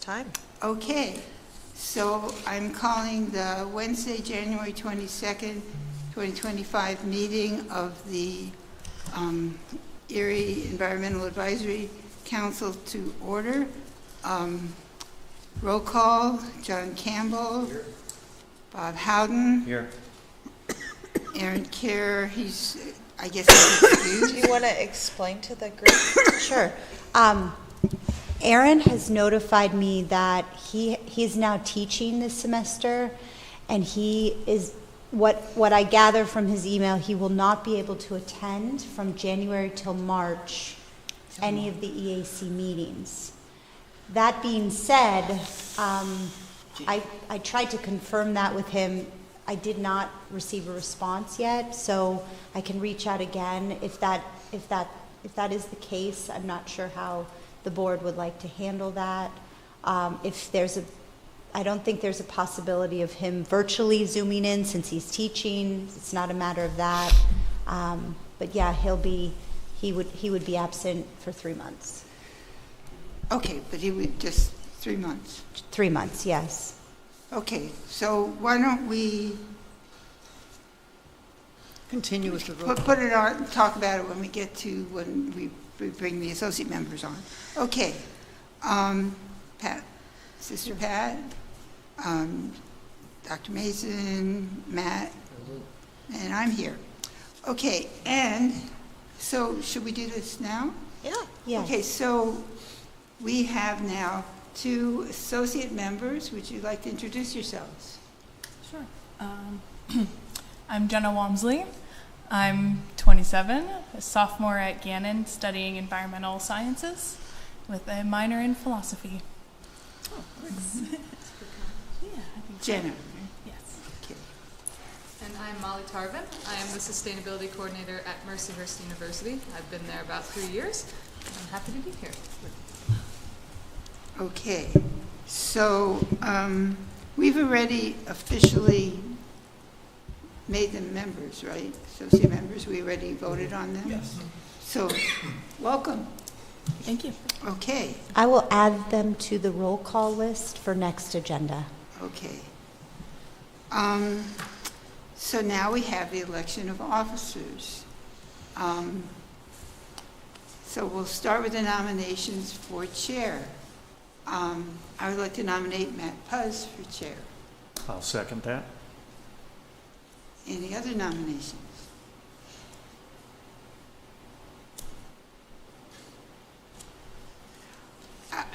time. Okay, so I'm calling the Wednesday, January 22nd, 2025 meeting of the Erie Environmental Advisory Council to order. Roll call, John Campbell. Here. Bob Howden. Here. Aaron Kerr, I guess he's excused. Do you want to explain to the group? Sure. Aaron has notified me that he's now teaching this semester, and he is, what I gather from his email, he will not be able to attend from January till March any of the EAC meetings. That being said, I tried to confirm that with him. I did not receive a response yet, so I can reach out again if that is the case. I'm not sure how the board would like to handle that. I don't think there's a possibility of him virtually zooming in since he's teaching. It's not a matter of that. But yeah, he would be absent for 3 months. Okay, but he would just 3 months. 3 months, yes. Okay, so why don't we continue with the vote. put it on, talk about it when we bring the associate members on. Okay, Pat, Sister Pat, Dr. Mason, Matt, and I'm here. Okay, and so should we do this now? Yeah. Okay, so we have now 2 associate members. Would you like to introduce yourselves? Sure. I'm Jenna Walmsley. I'm 27, a sophomore at Gannon, studying environmental sciences with a minor in philosophy. Oh, thanks. Yeah, I think Jenna. so. Yes. Okay. And I'm Molly Tarvin. I am the Sustainability Coordinator at Mercyhurst University. I've been there about 3 years. I'm happy to be here. Okay, so we've already officially made them members, right? Associate members, we already voted on them? Yes. So, welcome. Thank you. Okay, I will add them to the roll call list for next agenda. okay. So now we have the election of officers. So we'll start with the nominations for chair. I would like to nominate Matt Puz for chair. I'll second that. Any other nominations?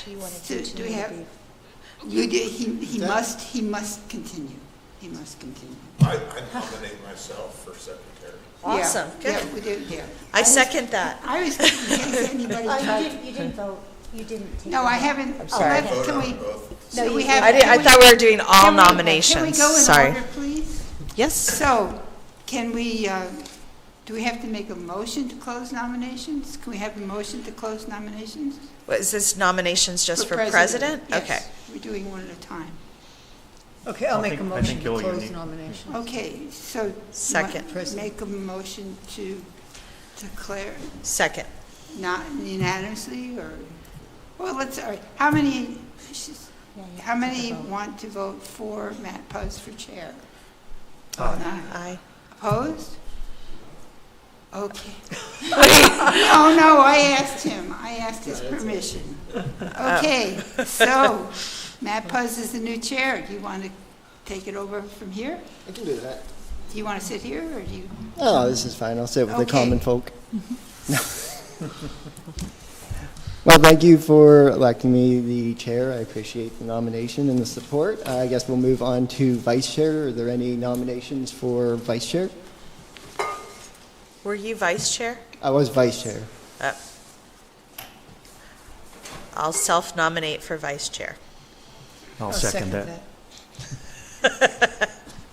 Do you want to So do continue? we have? He must continue. He must continue. I nominate myself for secretary. Awesome. Yeah, Good. yeah, we do, yeah. I second that. I was thinking, in case anybody tried. You didn't vote. You didn't take No, I the vote. haven't. I'm sorry. Can Vote we? on both. So No, we you- have. I thought we were doing all Can we nominations. go in Sorry. order, please? Yes. So, can we, do we have to make a motion to close nominations? Can we have a motion to close nominations? Is this nominations just for president? Yes, Okay. we're doing one at a time. Okay, I'll I make a think motion to you'll close unique. nominations. Okay, so. you Second. want to Make a motion to declare Second. not unanimously, or, well, all right, how many want to vote for Matt Puz for chair? Aye. Opposed? Okay. No, I asked him. I asked his permission. Okay, so Matt Puz is the new chair. Do you want to take it over from here? I can do that. Do you want to sit here, or do you? Oh, this is fine. I'll sit with the Okay. common folk. Well, thank you for electing me the chair. I appreciate the nomination and the support. I guess we'll move on to vice chair. Are there any nominations for vice chair? Were you vice chair? I was vice chair. I'll self-nominate for vice chair. I'll second that.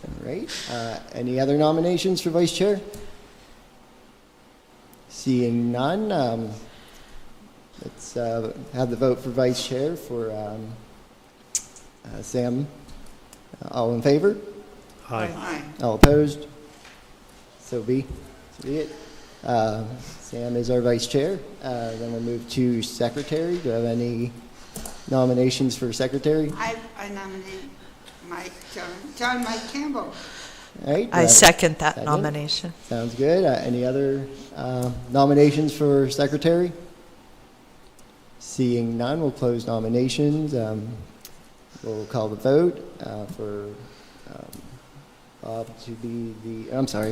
All right. Any other nominations for vice chair? Seeing none, let's have the vote for vice chair for Sam. All in favor? Aye. Aye. All opposed? So be it. Sam is our vice chair. Then we'll move to secretary. Do I have any nominations for secretary? I nominate John Mike Campbell. All right. I second that second? nomination. Sounds good. Any other nominations for secretary? Seeing none, we'll close nominations. We'll call the vote for Bob to be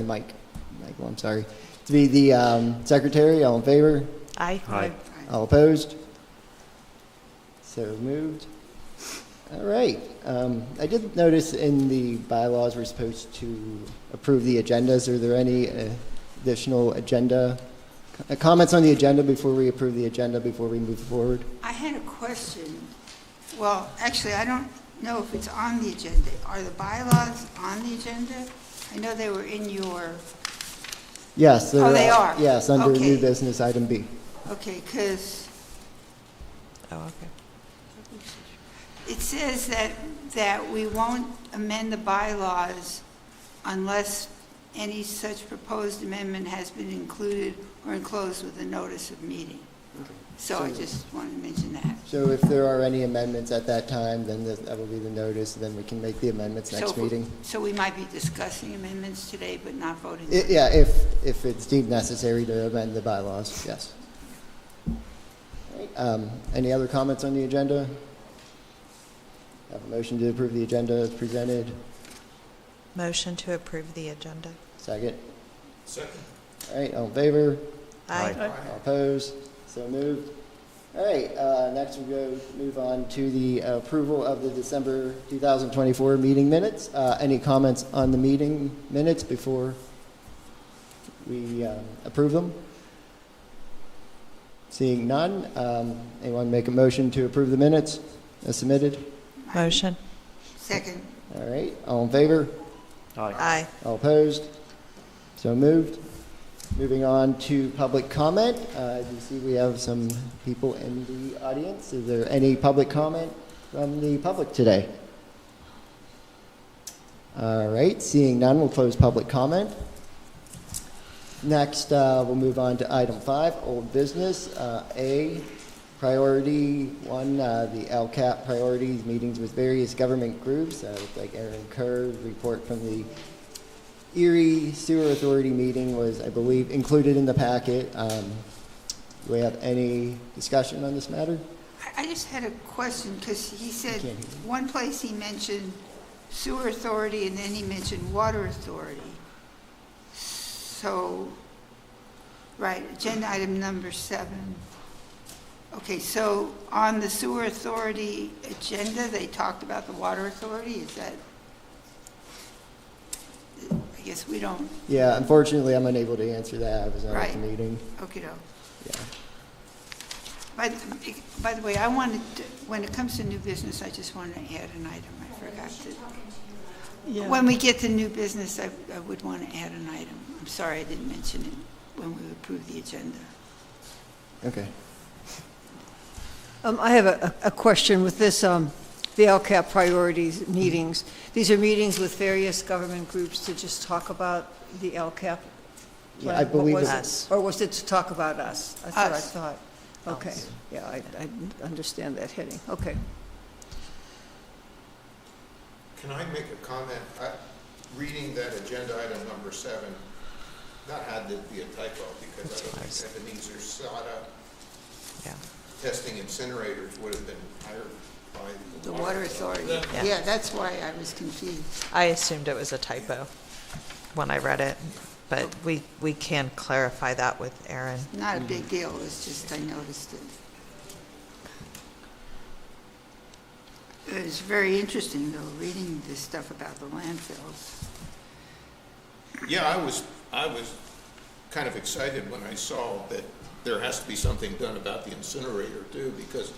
Mike. Michael, I'm sorry. To be the secretary. All in favor? Aye. Aye. All opposed? So moved. All right. I did notice in the bylaws we're supposed to approve the agendas. Are there any additional agenda comments on the agenda before we approve the agenda before we move forward? I had a question. Well, actually, I don't know if it's on the agenda. Are the bylaws on the agenda? I know they were in your, Yes. Oh, they are? Yes, under Okay. new business item B. okay, because Oh, okay. it says that we won't amend the bylaws unless any such proposed amendment has been included or enclosed with a notice of meeting. So I just wanted to mention that. So if there are any amendments at that time, then that will be the notice, and then we can make the amendments next meeting. So we might be discussing amendments today, but not voting. Yeah, if it's deemed necessary to amend the bylaws, yes. All right, any other comments on the agenda? Have a motion to approve the agenda as presented. Motion to approve the agenda. Second. Second. All right, all in favor? Aye. All opposed? So moved. All right, next we'll move on to the approval of the December 2024 meeting minutes. Any comments on the meeting minutes before we approve them? Seeing none, anyone make a motion to approve the minutes as submitted? Motion. Second. All right, all in favor? Aye. Aye. All opposed? So moved. Moving on to public comment. As you see, we have some people in the audience. Is there any public comment from the public today? All right, seeing none, we'll close public comment. Next, we'll move on to item 5, old business. A, priority 1, the LCAP priorities, meetings with various government groups. Looks like Aaron Kerr's report from the Erie Sewer Authority meeting was, I believe, included in the packet. Do we have any discussion on this matter? I just had a question, because he said, can't hear you. one place he mentioned sewer authority, and then he mentioned water authority. So, right, agenda item number 7. Okay, so on the sewer authority agenda, they talked about the water authority, is that? I guess we don't, Yeah, unfortunately, I'm unable to answer that. I was not at the Right. meeting. okey-doke. Yeah. By the way, I wanted to, when it comes to new business, I just wanted to add an item. I forgot to. Yeah. When we get to new business, I would want to add an item. I'm sorry I didn't mention it when we approved the agenda. Okay. I have a question with this, the LCAP priorities meetings. These are meetings with various government groups to just talk about the LCAP? Yeah, plan? I believe What was Us. Or was it to talk about us? That's what I Us. thought. Okay, yeah, I understand that heading, okay. Can I make a comment? Reading that agenda item number 7, that had to be a typo because I don't think Ebenezer SADA Yeah. testing incinerators would have been hired by The water authority. Yeah. Yeah, that's why I was confused. I assumed it was a typo when I read it, but we can clarify that with Aaron. Not a big deal, it's just I noticed it. It was very interesting, though, reading this stuff about the landfills. Yeah, I was kind of excited when I saw that there has to be something done about the incinerator too, because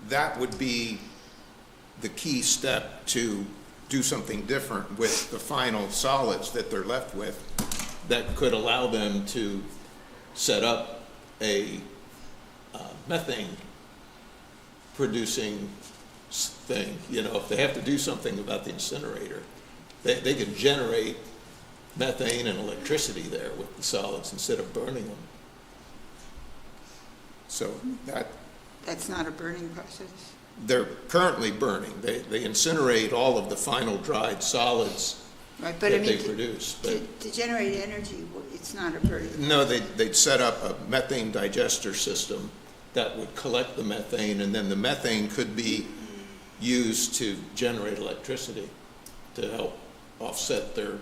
that would be the key step to do something different with the final solids that they're left with that could allow them to set up a methane producing thing. You know, if they have to do something about the incinerator, they could generate methane and electricity there with the solids instead of burning them. So That's not a burning process? they're currently burning. They incinerate all of the final dried solids Right, but I that they mean, produce. But to generate energy, it's not a very, no, they'd set up a methane digester system that would collect the methane, and then the methane could be used to generate electricity to help offset their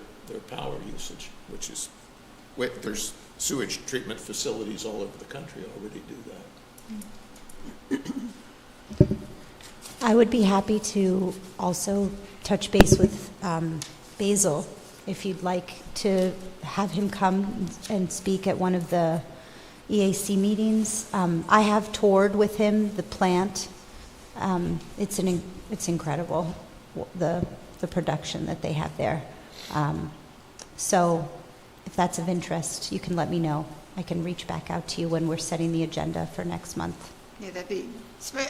power usage, which is, there's sewage treatment facilities all over the country already do that. I would be happy to also touch base with Basil, if you'd like to have him come and speak at one of the EAC meetings. I have toured with him the plant. It's incredible, the production that they have there. So if that's of interest, you can let me know. I can reach back out to you when we're setting the agenda for next month. yeah, that'd be,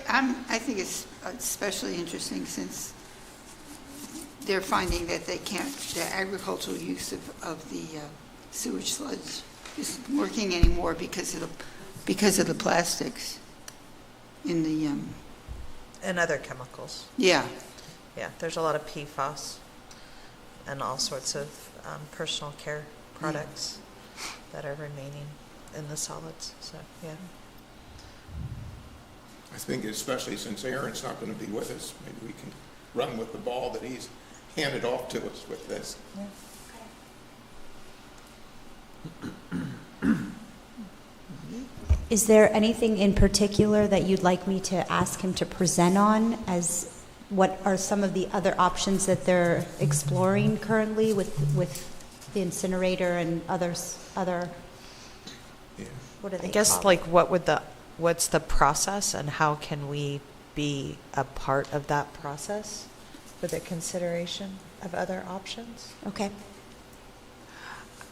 I think it's especially interesting since they're finding that they can't, the agricultural use of the sewage sludge isn't working anymore because of the plastics in the, And other chemicals. yeah. Yeah, there's a lot of PFAS and all sorts of personal care products that are remaining in the solids, so, yeah. I think especially since Aaron's not going to be with us, maybe we can run with the ball that he's handed off to us with this. Is there anything in particular that you'd like me to ask him to present on, as what are some of the other options that they're exploring currently with the incinerator and other, Yeah. what are they I guess, called? like, what's the process, and how can we be a part of that process for the consideration of other options? Okay.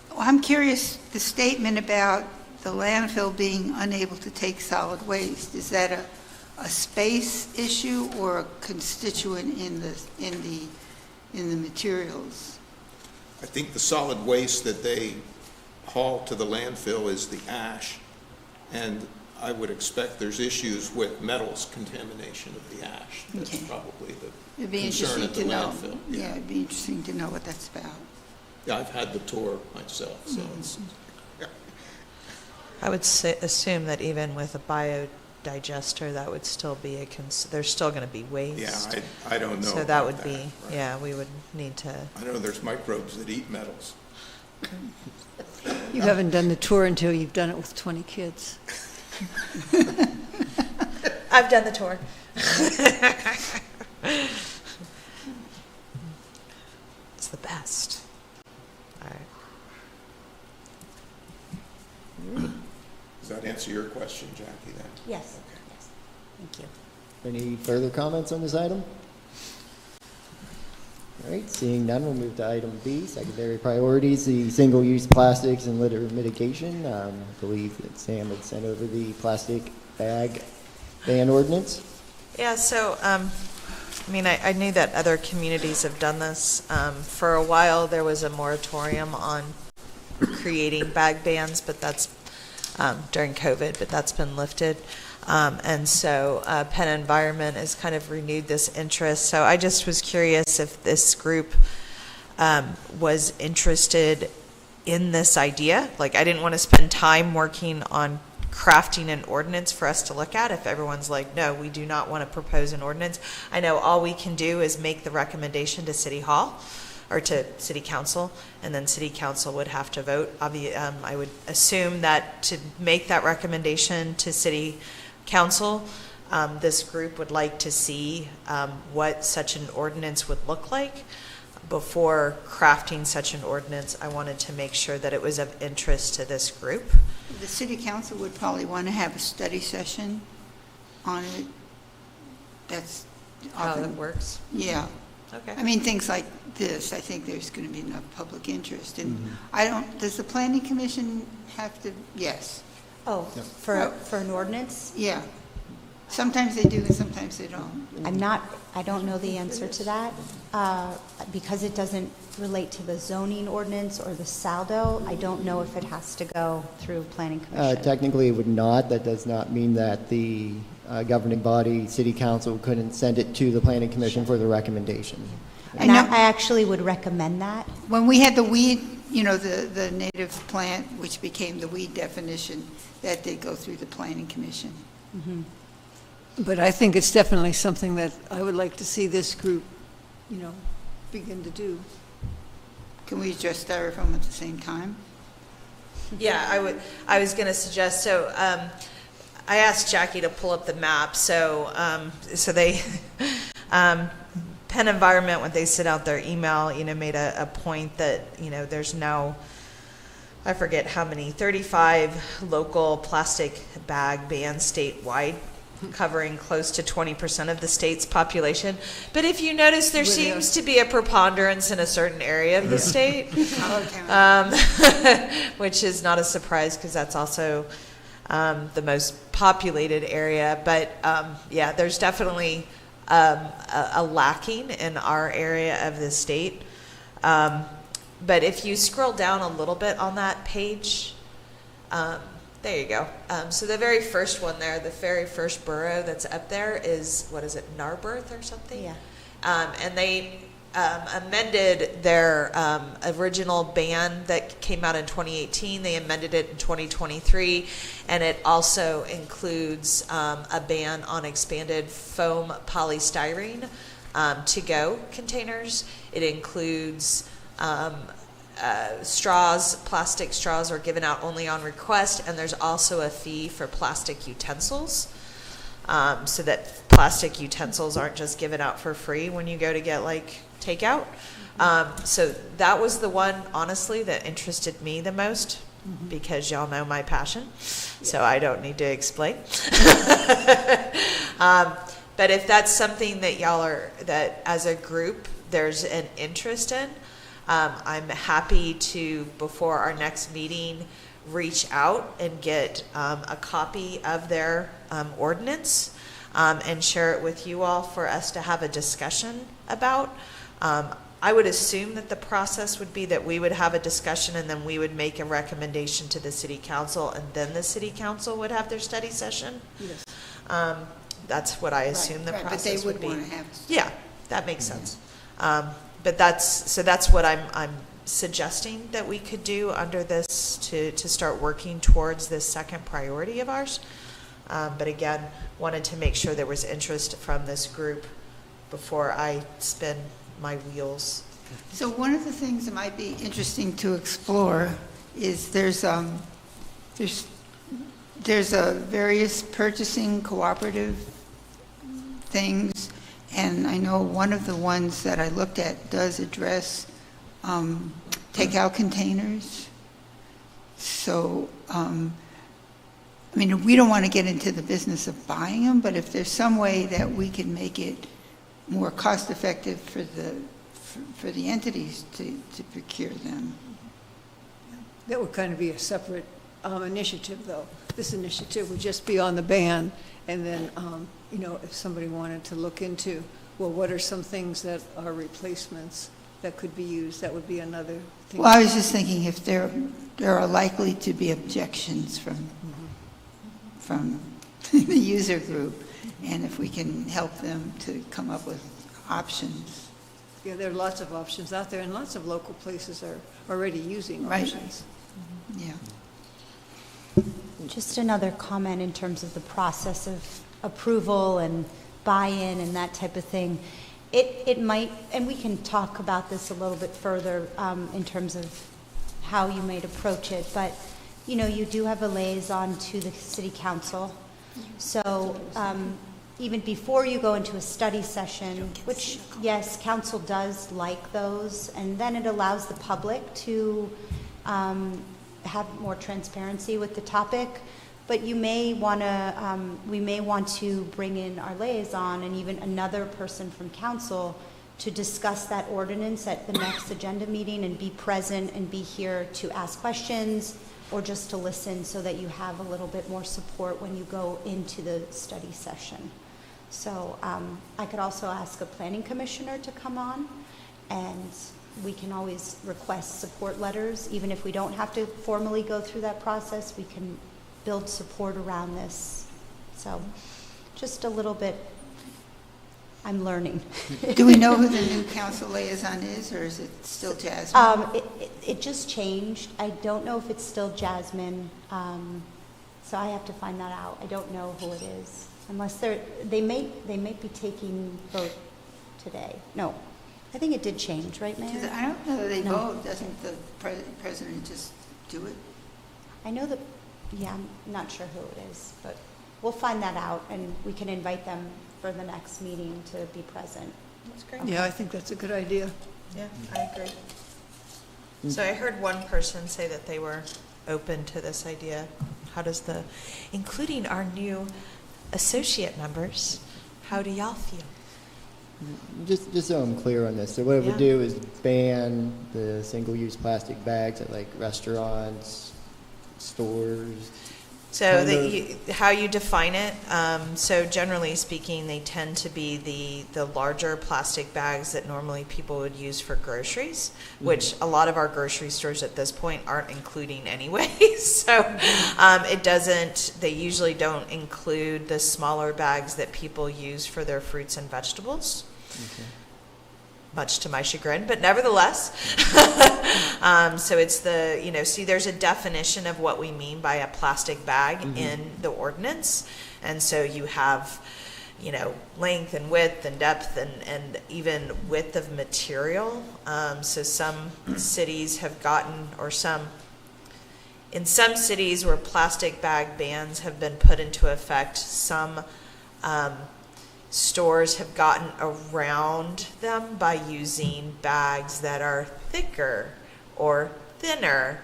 Well, I'm curious, the statement about the landfill being unable to take solid waste, is that a space issue or a constituent in the materials? I think the solid waste that they haul to the landfill is the ash, and I would expect there's issues with metals contamination of the ash. That's Okay. probably It'd the be concern interesting at the to know. landfill. Yeah, it'd be interesting to know what that's about. Yeah, I've had the tour myself, so it's, I would assume that even with a biodigester, that would still be there's still going to be waste. yeah, I don't know So that about would be, right. yeah, we would need to, I know there's microbes that eat metals. You haven't done the tour until you've done it with 20 kids. I've done the tour. It's the best. All right. Does that answer your question, Jackie, then? Yes. Yes. Thank you. Any further comments on this item? All right, seeing none, we'll move to item B, secondary priorities, the single-use plastics and litter mitigation. I believe that Sam had sent over the plastic bag ban ordinance. Yeah, so, I mean, I knew that other communities have done this. For a while, there was a moratorium on creating bag bans, but that's during COVID, but that's been lifted. And so Penn Environment has kind of renewed this interest. So I just was curious if this group was interested in this idea. Like, I didn't want to spend time working on crafting an ordinance for us to look at if everyone's like, no, we do not want to propose an ordinance. I know all we can do is make the recommendation to City Hall or to City Council, and then City Council would have to vote. I would assume that to make that recommendation to City Council, this group would like to see what such an ordinance would look like. Before crafting such an ordinance, I wanted to make sure that it was of interest to this group. The city council would probably want to have a study session on it. That's How often, that works. yeah. Okay. I mean, things like this, I think there's going to be enough public interest. And Mm-hmm. does the planning commission have to, yes, Oh, for an ordinance? yeah. Sometimes they do and sometimes they don't. I don't know the answer to that, because it doesn't relate to the zoning ordinance or the saldo. I don't know if it has to go through planning commission. Technically, it would not. That does not mean that the governing body, city council, couldn't send it to the planning commission for the recommendation. And know- I actually would recommend that. When we had the weed, you know, the native plant, which became the weed definition, that did go through the planning commission. But I think it's definitely something that I would like to see this group, you know, begin to do. Can we address styrofoam at the same time? Yeah, I was going to suggest, so I asked Jackie to pull up the map. So they, Penn Environment, when they sent out their email, you know, made a point that, you know, there's no, I forget how many, 35 local plastic bag bans statewide, covering close to 20% of the state's population. But if you notice, there seems to be a preponderance in a certain area of the state, which is not a surprise because that's also the most populated area. But yeah, there's definitely a lacking in our area of the state. But if you scroll down a little bit on that page, there you go. So the very first one there, the very first borough that's up there is, what is it, Narberth or something? Yeah. And they amended their original ban that came out in 2018. They amended it in 2023, and it also includes a ban on expanded foam polystyrene to-go containers. It includes straws. Plastic straws are given out only on request, and there's also a fee for plastic utensils, so that plastic utensils aren't just given out for free when you go to get like takeout. So that was the one, honestly, that interested me the most, because y'all know my passion, so I don't need to explain. But if that's something that y'all are, that as a group there's an interest in, I'm happy to, before our next meeting, reach out and get a copy of their ordinance and share it with you all for us to have a discussion about. I would assume that the process would be that we would have a discussion and then we would make a recommendation to the city council, and then the city council would have their study session. Yes. That's what I assume the Right, process would be. But they would want to have. Yeah, that makes sense. But that's what I'm suggesting that we could do under this to start working towards this second priority of ours. But again, wanted to make sure there was interest from this group before I spin my wheels. So one of the things that might be interesting to explore is there's a various purchasing cooperative things. And I know one of the ones that I looked at does address takeout containers. So, I mean, we don't want to get into the business of buying them, but if there's some way that we can make it more cost-effective for the entities to procure them. That would kind of be a separate initiative, though. This initiative would just be on the ban, and then, you know, if somebody wanted to look into, well, what are some things that are replacements that could be used, that would be another thing. Well, I was just thinking if there are likely to be objections from the user group, and if we can help them to come up with options. Yeah, there are lots of options out there, and lots of local places are already using Right. options. Yeah. Just another comment in terms of the process of approval and buy-in and that type of thing. It might, and we can talk about this a little bit further in terms of how you might approach it, but you know, you do have a liaison to the city council. So even before you go into a study session, which yes, council does like those, and then it allows the public to have more transparency with the topic. But you may want to, we may want to bring in our liaison and even another person from council to discuss that ordinance at the next agenda meeting and be present and be here to ask questions or just to listen, so that you have a little bit more support when you go into the study session. So I could also ask a planning commissioner to come on, and we can always request support letters. Even if we don't have to formally go through that process, we can build support around this. So just a little bit, I'm learning. Do we know who the new council liaison is, or is it still Jasmine? It just changed. I don't know if it's still Jasmine, so I have to find that out. I don't know who it is, unless they may be taking vote today. No, I think it did change, right, Mayor? I don't know that they No. vote. Doesn't the president just do it? I know that, yeah, I'm not sure who it is, but we'll find that out, and we can invite them for the next meeting to be present. That's great. Yeah, I think that's a good idea. Yeah, I agree. So I heard one person say that they were open to this idea. How does including our new associate members, how do y'all feel? Just so I'm clear on this, so what it would Yeah. do is ban the single-use plastic bags at like restaurants, stores. So Kind how you define it, so generally speaking, they tend to be the larger plastic bags that normally people would use for groceries, which a lot of our grocery stores at this point aren't including anyway. So they usually don't include the smaller bags that people use for their fruits and vegetables. Okay. Much to my chagrin, but nevertheless. So it's see, there's a definition of what we mean by a plastic bag in the ordinance. And so you have, length and width and depth and even width of material. So some cities have gotten, in some cities where plastic bag bans have been put into effect, some stores have gotten around them by using bags that are thicker or thinner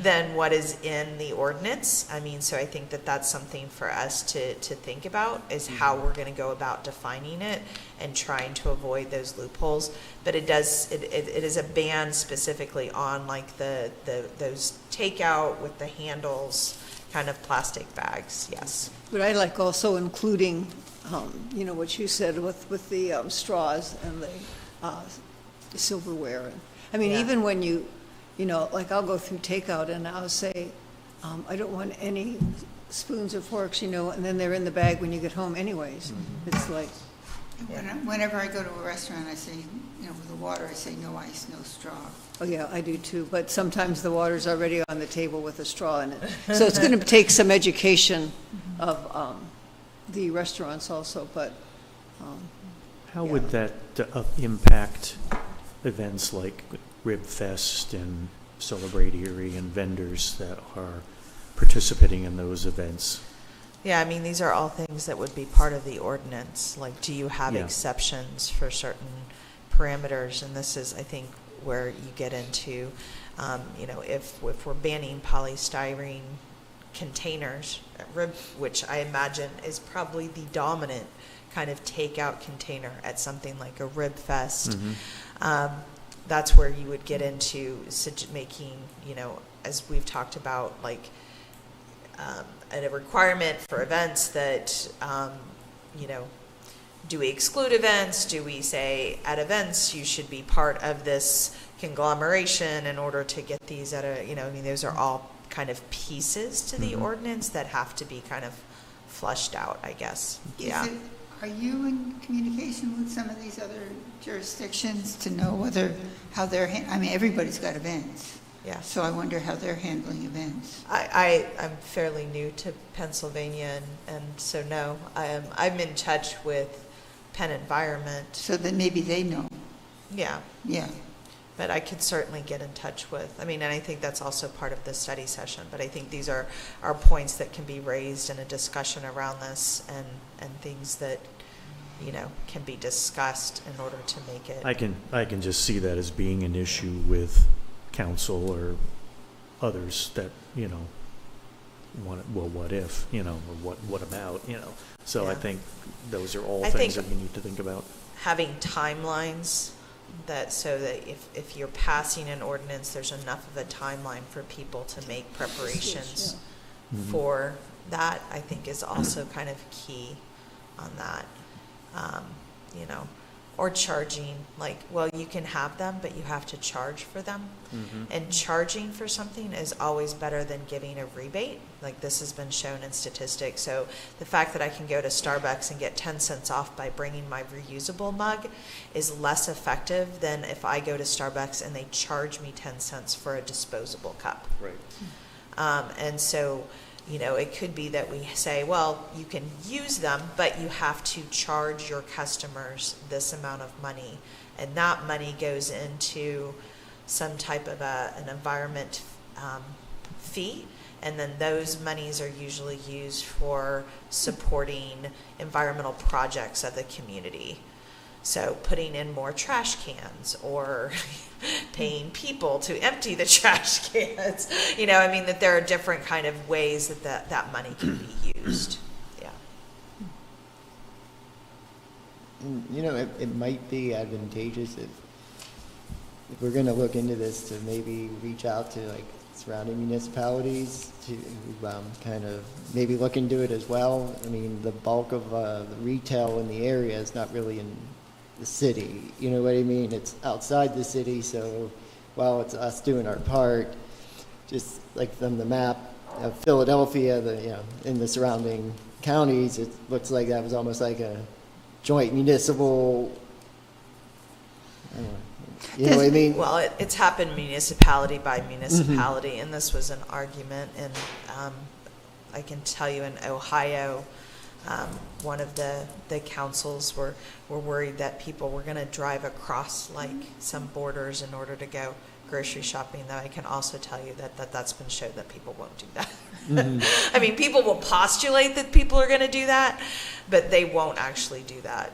than what is in the ordinance. So I think that that's something for us to think about, is how we're going to go about defining it and trying to avoid those loopholes. But it is a ban specifically on like those takeout with the handles kind of plastic bags. Yes. But I like also including, what you said with the straws and the silverware. And Yeah. even when like I'll go through takeout and I'll say, I don't want any spoons or forks, and then they're in the bag when you get home anyways. It's like, Whenever I go to a restaurant, I say, with the water, I say no ice, no straw. oh yeah, I do too. But sometimes the water's already on the table with a straw in it. So it's going to take some education of the restaurants also, but. How Yeah. would that impact events like Rib Fest and Celebratory and vendors that are participating in those events? Yeah, these are all things that would be part of the ordinance. Like, do you have Yeah. exceptions for certain parameters? And this is, I think, where you get into, if we're banning polystyrene containers, which I imagine is probably the dominant kind of takeout container at something like a Rib Fest. That's where you would get into making, as we've talked about, like a requirement for events that, do we exclude events? Do we say at events you should be part of this conglomeration in order to get these at those are all kind of pieces to the ordinance that have to be kind of flushed out, I guess. Are you in communication with some of these other jurisdictions to know how they're, everybody's got events. Yeah. So I wonder how they're handling events. I'm fairly new to Pennsylvania, and so no, I'm in touch with Penn Environment. So then maybe they know. Yeah, Yeah. but I could certainly get in touch with, and I think that's also part of the study session, but I think these are points that can be raised in a discussion around this and things that, can be discussed in order to make it. I can just see that as being an issue with council or others that, what if, or what about, So I Yeah. think those are all I things think- that we need to think about. Having timelines so that if you're passing an ordinance, there's enough of a timeline for people to make preparations for that, I think is also kind of key on that. or charging, like, well, you can have them, but you have to charge for them. And charging for something is always better than giving a rebate. Like, this has been shown in statistics. So the fact that I can go to Starbucks and get 10 cents off by bringing my reusable mug is less effective than if I go to Starbucks and they charge me 10 cents for a disposable cup. Right. And so, you know, it could be that we say, well, you can use them, but you have to charge your customers this amount of money. And that money goes into some type of an environment fee. And then those monies are usually used for supporting environmental projects of the community. So putting in more trash cans or paying people to empty the trash cans. You know, I mean, that there are different kind of ways that money can be used. Yeah. And, you know, it might be advantageous if we're going to look into this to maybe reach out to like surrounding municipalities to kind of maybe look into it as well. I mean, the bulk of the retail in the area is not really in the city, you know what I mean? It's outside the city, so while it's us doing our part, just like from the map of Philadelphia, in the surrounding counties, it looks like that was almost like a joint municipal, I don't know, you know what I mean? Well, it's happened municipality by municipality, and this was an argument, and I can tell you in Ohio, one of the councils were worried that people were going to drive across like some borders in order to go grocery shopping, though I can also tell you that's been shown that people won't do that. I mean, people will postulate that people are going to do that, but they won't actually do that,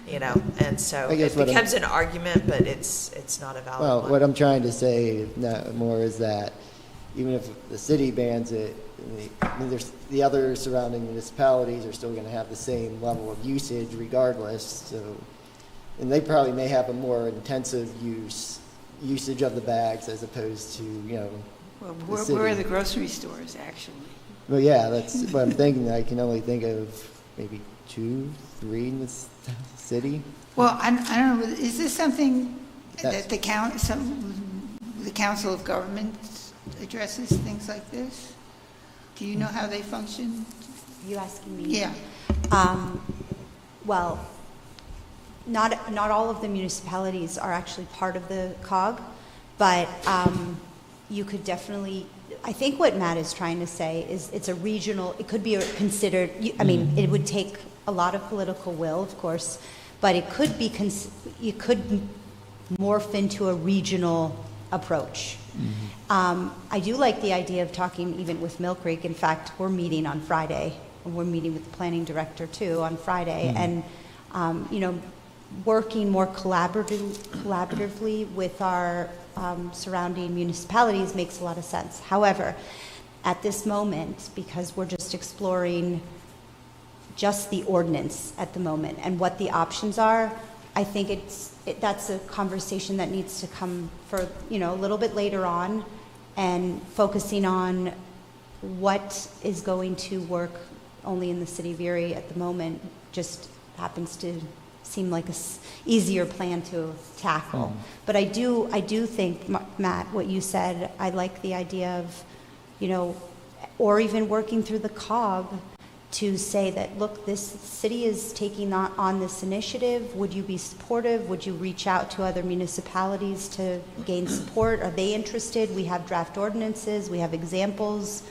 you know, and so it becomes an argument, but it's not a valid one. What I'm trying to say more is that even if the city bans it, there's the other surrounding municipalities are still going to have the same level of usage regardless. So, and they probably may have a more intensive usage of the bags as opposed to, you know, Well, where are the grocery stores, actually? Well, yeah, that's what I'm thinking. I can only think of maybe 2, 3 in this city. Well, I don't know, is this something that the Council of Governments addresses, things like this? Do you know how they function? You asking me? Yeah. Well, not all of the municipalities are actually part of the COG, but you could definitely, I think what Matt is trying to say is it's a regional, it could be considered, I mean, it would take a lot of political will, of course, but it could be, you could morph into a regional approach. I do like the idea of talking even with Mill Creek. In fact, we're meeting on Friday. We're meeting with the planning director too on Friday, and you know, working more collaboratively with our surrounding municipalities makes a lot of sense. However, at this moment, because we're just exploring just the ordinance at the moment and what the options are, I think that's a conversation that needs to come for, you know, a little bit later on, and focusing on what is going to work only in the city of Erie at the moment just happens to seem like a easier plan to tackle. But I do think, Matt, what you said, I like the idea of, you know, or even working through the COG to say that, look, this city is taking on this initiative. Would you be supportive? Would you reach out to other municipalities to gain support? Are they interested? We have draft ordinances. We have examples.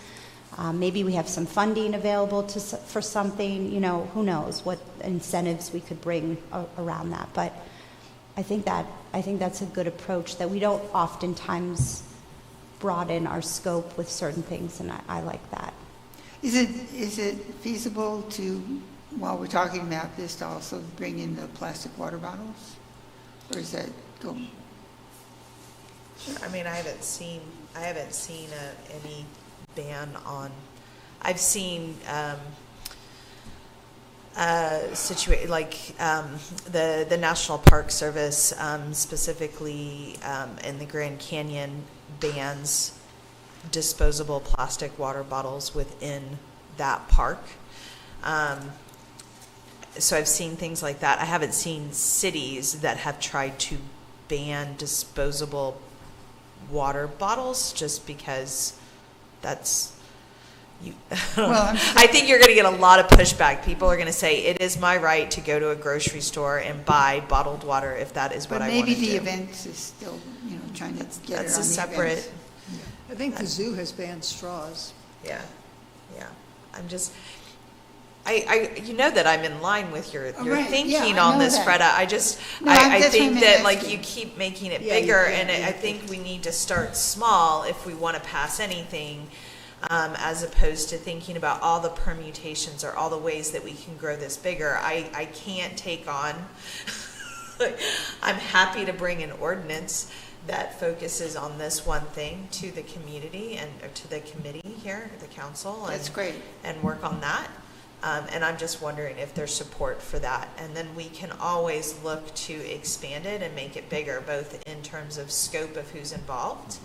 Maybe we have some funding available for something. You know, who knows what incentives we could bring around that. But I think that's a good approach that we don't oftentimes broaden our scope with certain things, and I like that. Is it feasible to, while we're talking about this, to also bring in the plastic water bottles? Or is that go? I mean, I haven't seen any ban on. I've seen the National Park Service, specifically in the Grand Canyon, bans disposable plastic water bottles within that park. So I've seen things like that. I haven't seen cities that have tried to ban disposable water bottles just because that's you. I think you're going to get a lot of pushback. People are going to say it is my right to go to a grocery store and buy bottled water if that is what But I want to do. maybe the event is still, trying to get That's it a on the separate. events. I think the zoo has banned straws. Yeah, yeah. I'm just. You know that I'm in line with your right. thinking Yeah, I on know this, that. Freda. I that's why I I think meant that to like ask you you. keep making it Yeah, you bigger, can, and yeah. I think we need to start small if we want to pass anything, as opposed to thinking about all the permutations or all the ways that we can grow this bigger. I can't take on. I'm happy to bring an ordinance that focuses on this one thing to the community and or to the committee here, the council. That's great. And work on that. And I'm just wondering if there's support for that. And then we can always look to expand it and make it bigger, both in terms of scope of who's involved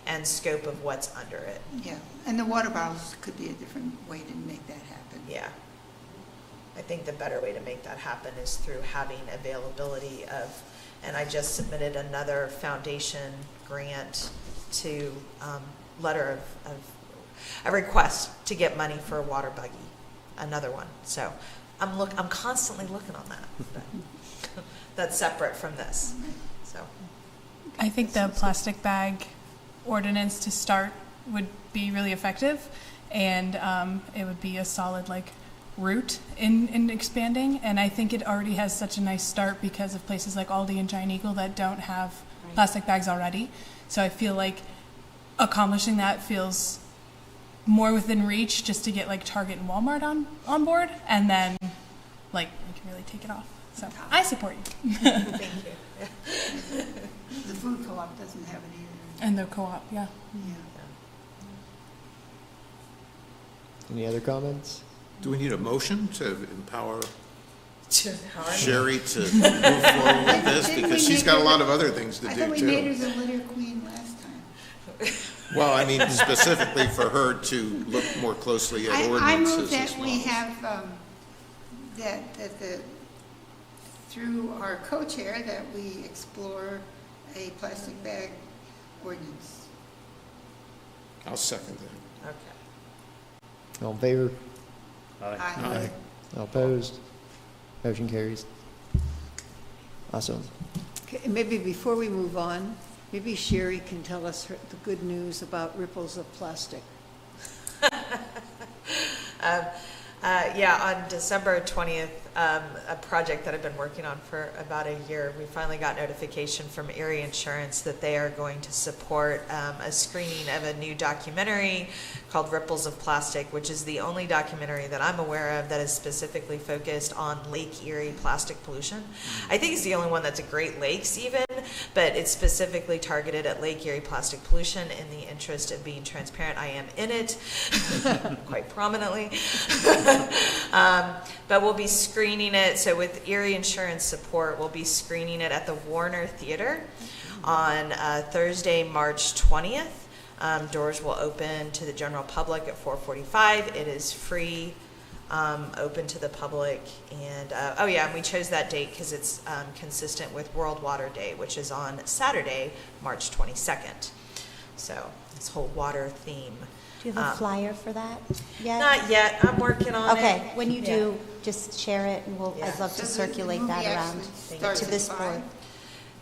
and scope of what's under it. Yeah, and the water bottles could be a different way to make that happen. Yeah. I think the better way to make that happen is through having availability of, and I just submitted another foundation grant to letter of a request to get money for a water buggy, another one. So I'm constantly looking on that. But that's separate from this. So I think the plastic bag ordinance to start would be really effective, and it would be a solid route in expanding. And I think it already has such a nice start because of places like Aldi and Giant Eagle that don't have plastic bags already. So I feel like accomplishing that feels more within reach, just to get Target and Walmart on board, and then we can really take it off. So I support you. thank you. Yeah. The food co-op doesn't have it either. And the co-op, yeah. Yeah. Any other comments? Do we need a motion to empower Howard? Sherry to move forward with this? Didn't we Because she's make got a her- lot of other things to I do, thought we made her too. the litter queen last time. Well, I mean, specifically for her to look more closely at I move ordinances that as we well. have, through our co-chair, that we explore a plastic bag ordinance. I'll second that. Okay. All in favor? Aye. All opposed? Motion carries. Awesome. Okay, and maybe before we move on, maybe Sherry can tell us the good news about ripples of plastic. Yeah, on December 20th, a project that I've been working on for about a year, we finally got notification from Erie Insurance that they are going to support a screening of a new documentary called Ripples of Plastic, which is the only documentary that I'm aware of that is specifically focused on Lake Erie plastic pollution. I think it's the only one that's at Great Lakes even, but it's specifically targeted at Lake Erie plastic pollution. In the interest of being transparent, I am in it quite prominently. But we'll be screening it. So with Erie Insurance support, we'll be screening it at the Warner Theater on Thursday, March 20th. Doors will open to the general public at 4:45. It is free, open to the public. And and we chose that date because it's consistent with World Water Day, which is on Saturday, March 22nd. So this whole water theme. Do you have a flyer for that yet? Not yet. I'm working on it. Okay, when you Yeah. do, just share it, and Yeah. I'd love to So the circulate movie that around actually starts to at this 5? board.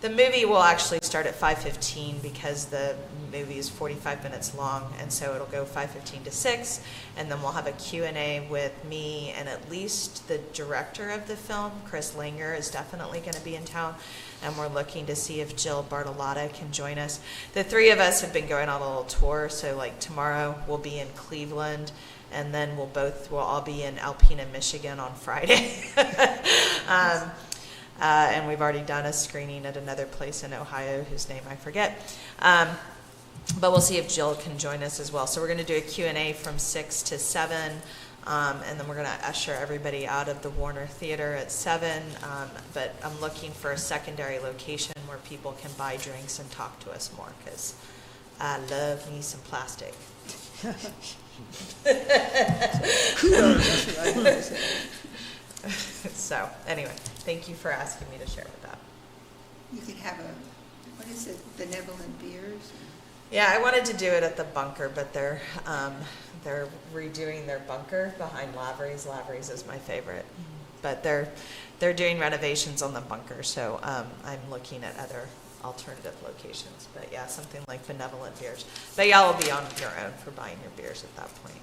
The movie will actually start at 5:15 because the movie is 45 minutes long, and so it'll go 5:15 to 6, and then we'll have a Q&A with me and at least the director of the film, Chris Langer, is definitely going to be in town, and we're looking to see if Jill Bartolotta can join us. The three of us have been going on a little tour, so tomorrow we'll be in Cleveland, and then we'll all be in Alpena, Michigan on Friday. And we've already done a screening at another place in Ohio whose name I forget. But we'll see if Jill can join us as well. So we're going to do a Q&A from 6 to 7, and then we're going to usher everybody out of the Warner Theater at 7. But I'm looking for a secondary location where people can buy drinks and talk to us more, because I love me some plastic. Kudos, that's what I was gonna say. So anyway, thank you for asking me to share with that. You could have what is it, benevolent beers? Yeah, I wanted to do it at the bunker, but they're redoing their bunker behind Lavery's. Lavery's is my favorite, but they're doing renovations on the bunker, so I'm looking at other alternative locations. But yeah, something like benevolent beers. But y'all will be on your own for buying your beers at that point.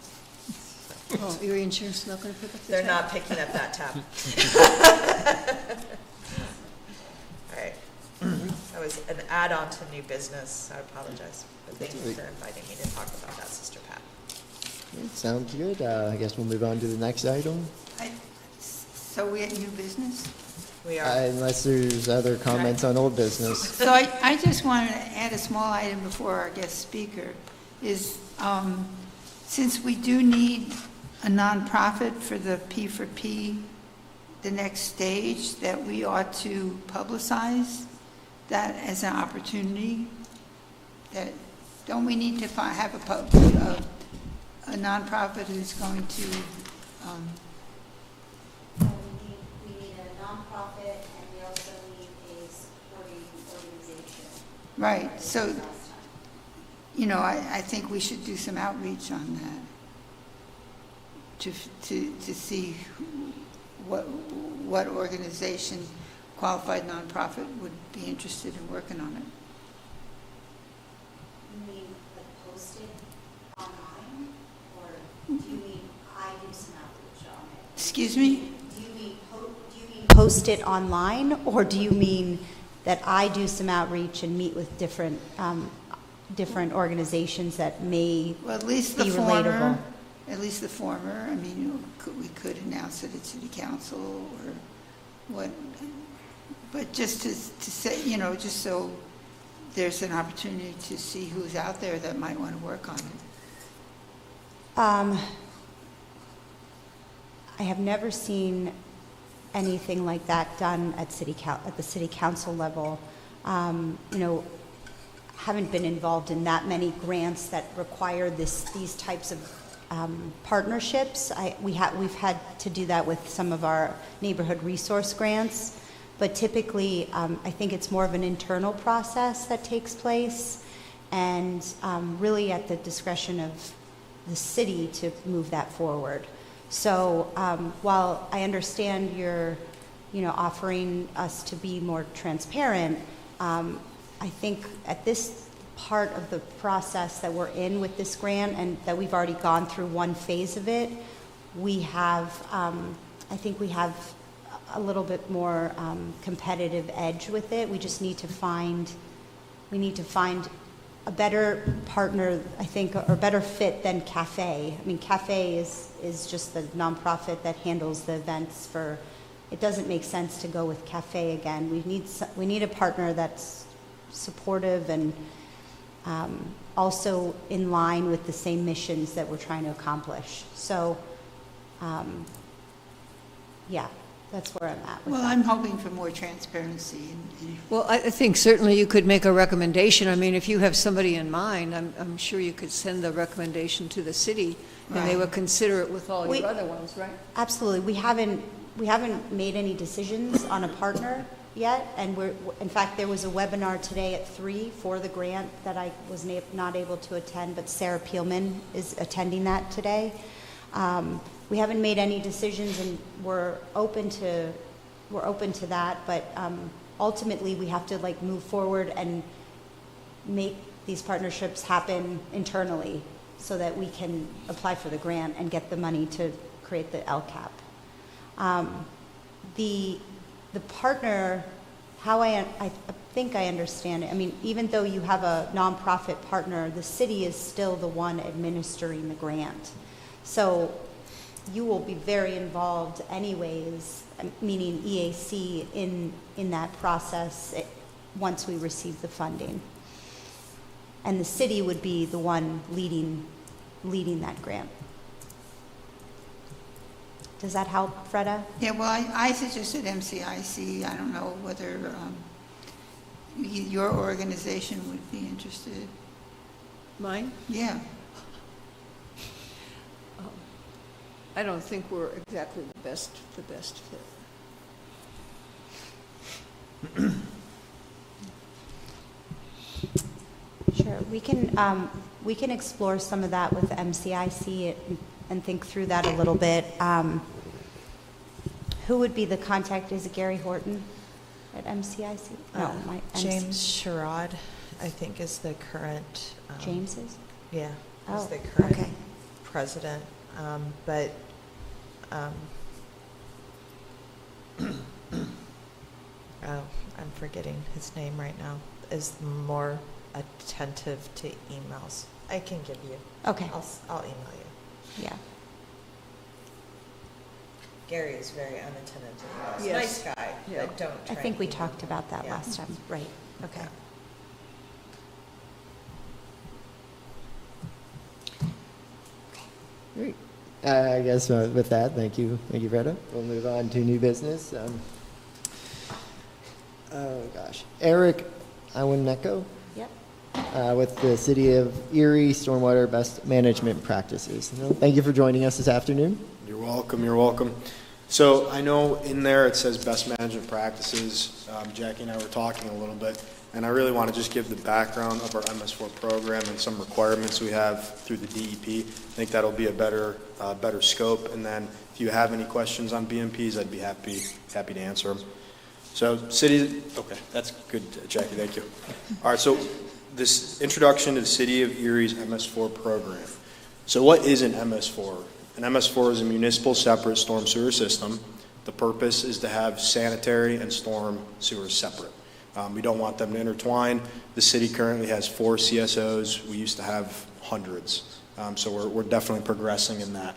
Oh, your insurance not going to pick up the They're tab? not picking up that tab. All right. That was an add-on to new business. I apologize. But thank you for inviting me to talk about that, Sister Pat. Okay, sounds good. I guess we'll move on to the next item. So we had new business? We are. Unless there's other comments on old business. So I just wanted to add a small item before our guest speaker, is since we do need a nonprofit for the P4P, the next stage, that we ought to publicize that as an opportunity. That, don't we need to have a nonprofit who's going to, We need a nonprofit, and we also need a supporting organization. right, so, you know, I think we should do some outreach on that to see what organization, qualified nonprofit, would be interested in working on it. You mean like posted online, or do you mean I do some outreach on it? Excuse me? Do you mean post it online, or do you mean that I do some outreach and meet with different organizations that may Well, at least the be former. relatable? At least the former. I mean, we could announce it at city council or what, but just to say, you know, just so there's an opportunity to see who's out there that might want to work on it. I have never seen anything like that done at the city council level. You know, haven't been involved in that many grants that require these types of partnerships. We've had to do that with some of our neighborhood resource grants, but typically I think it's more of an internal process that takes place, and really at the discretion of the city to move that forward. So while I understand you're, offering us to be more transparent, I think at this part of the process that we're in with this grant, and that we've already gone through one phase of it, we have, I think we have a little bit more competitive edge with it. We just need to find, a better partner, I think, or better fit than Cafe. I mean, Cafe is just the nonprofit that handles the events for, it doesn't make sense to go with Cafe again. We need a partner that's supportive and also in line with the same missions that we're trying to accomplish. So, yeah, that's where I'm at with Well, that. I'm hoping for more transparency and Well, I think certainly you could make a recommendation. I mean, if you have somebody in mind, I'm sure you could send the recommendation to the city, and they Right. would consider it with all We- your other ones, right? Absolutely. We haven't made any decisions on a partner yet, and in fact, there was a webinar today at 3 for the grant that I was not able to attend, but Sarah Peelman is attending that today. We haven't made any decisions, and we're open to that, but ultimately, we have to move forward and make these partnerships happen internally so that we can apply for the grant and get the money to create the LCAP. The partner, how I think I understand it, I mean, even though you have a nonprofit partner, the city is still the one administering the grant. So you will be very involved anyways, meaning EAC, in that process once we receive the funding. And the city would be the one leading that grant. Does that help, Freda? yeah, well, I suggested MCIC. I don't know whether your organization would be interested. Mine? Yeah. I don't think we're exactly the best fit. Sure, we can explore some of that with MCIC and think through that a little bit. Who would be the contact? Is it Gary Horton at MCIC? No, James Sherrod, I think, is the current. James is? Yeah, Oh, is the current okay. president. Oh, I'm forgetting his name right now, is more attentive to emails. I can give you. Okay, I'll email you. yeah. Gary is very unattentive to emails. Yes. Nice guy, Yeah. but don't I try think and we email. talked about that Yeah. last time, right, okay. Great. I guess with that, thank you, Brenda. We'll move on to new business. Oh gosh, Eric Iwaneko Yep. with the City of Erie Stormwater Best Management Practices. Thank you for joining us this afternoon. You're welcome, you're welcome. So I know in there it says best management practices. Jackie and I were talking a little bit, and I really want to just give the background of our MS4 program and some requirements we have through the DEP. I think that'll be a better scope, and then if you have any questions on BMPs, I'd be happy to answer them. So okay, that's good, Jackie, thank you. All right, so this introduction to the City of Erie's MS4 program. So what is an MS4? An MS4 is a municipal separate storm sewer system. The purpose is to have sanitary and storm sewers separate. We don't want them to intertwine. The city currently has 4 CSOs. We used to have hundreds. So we're definitely progressing in that.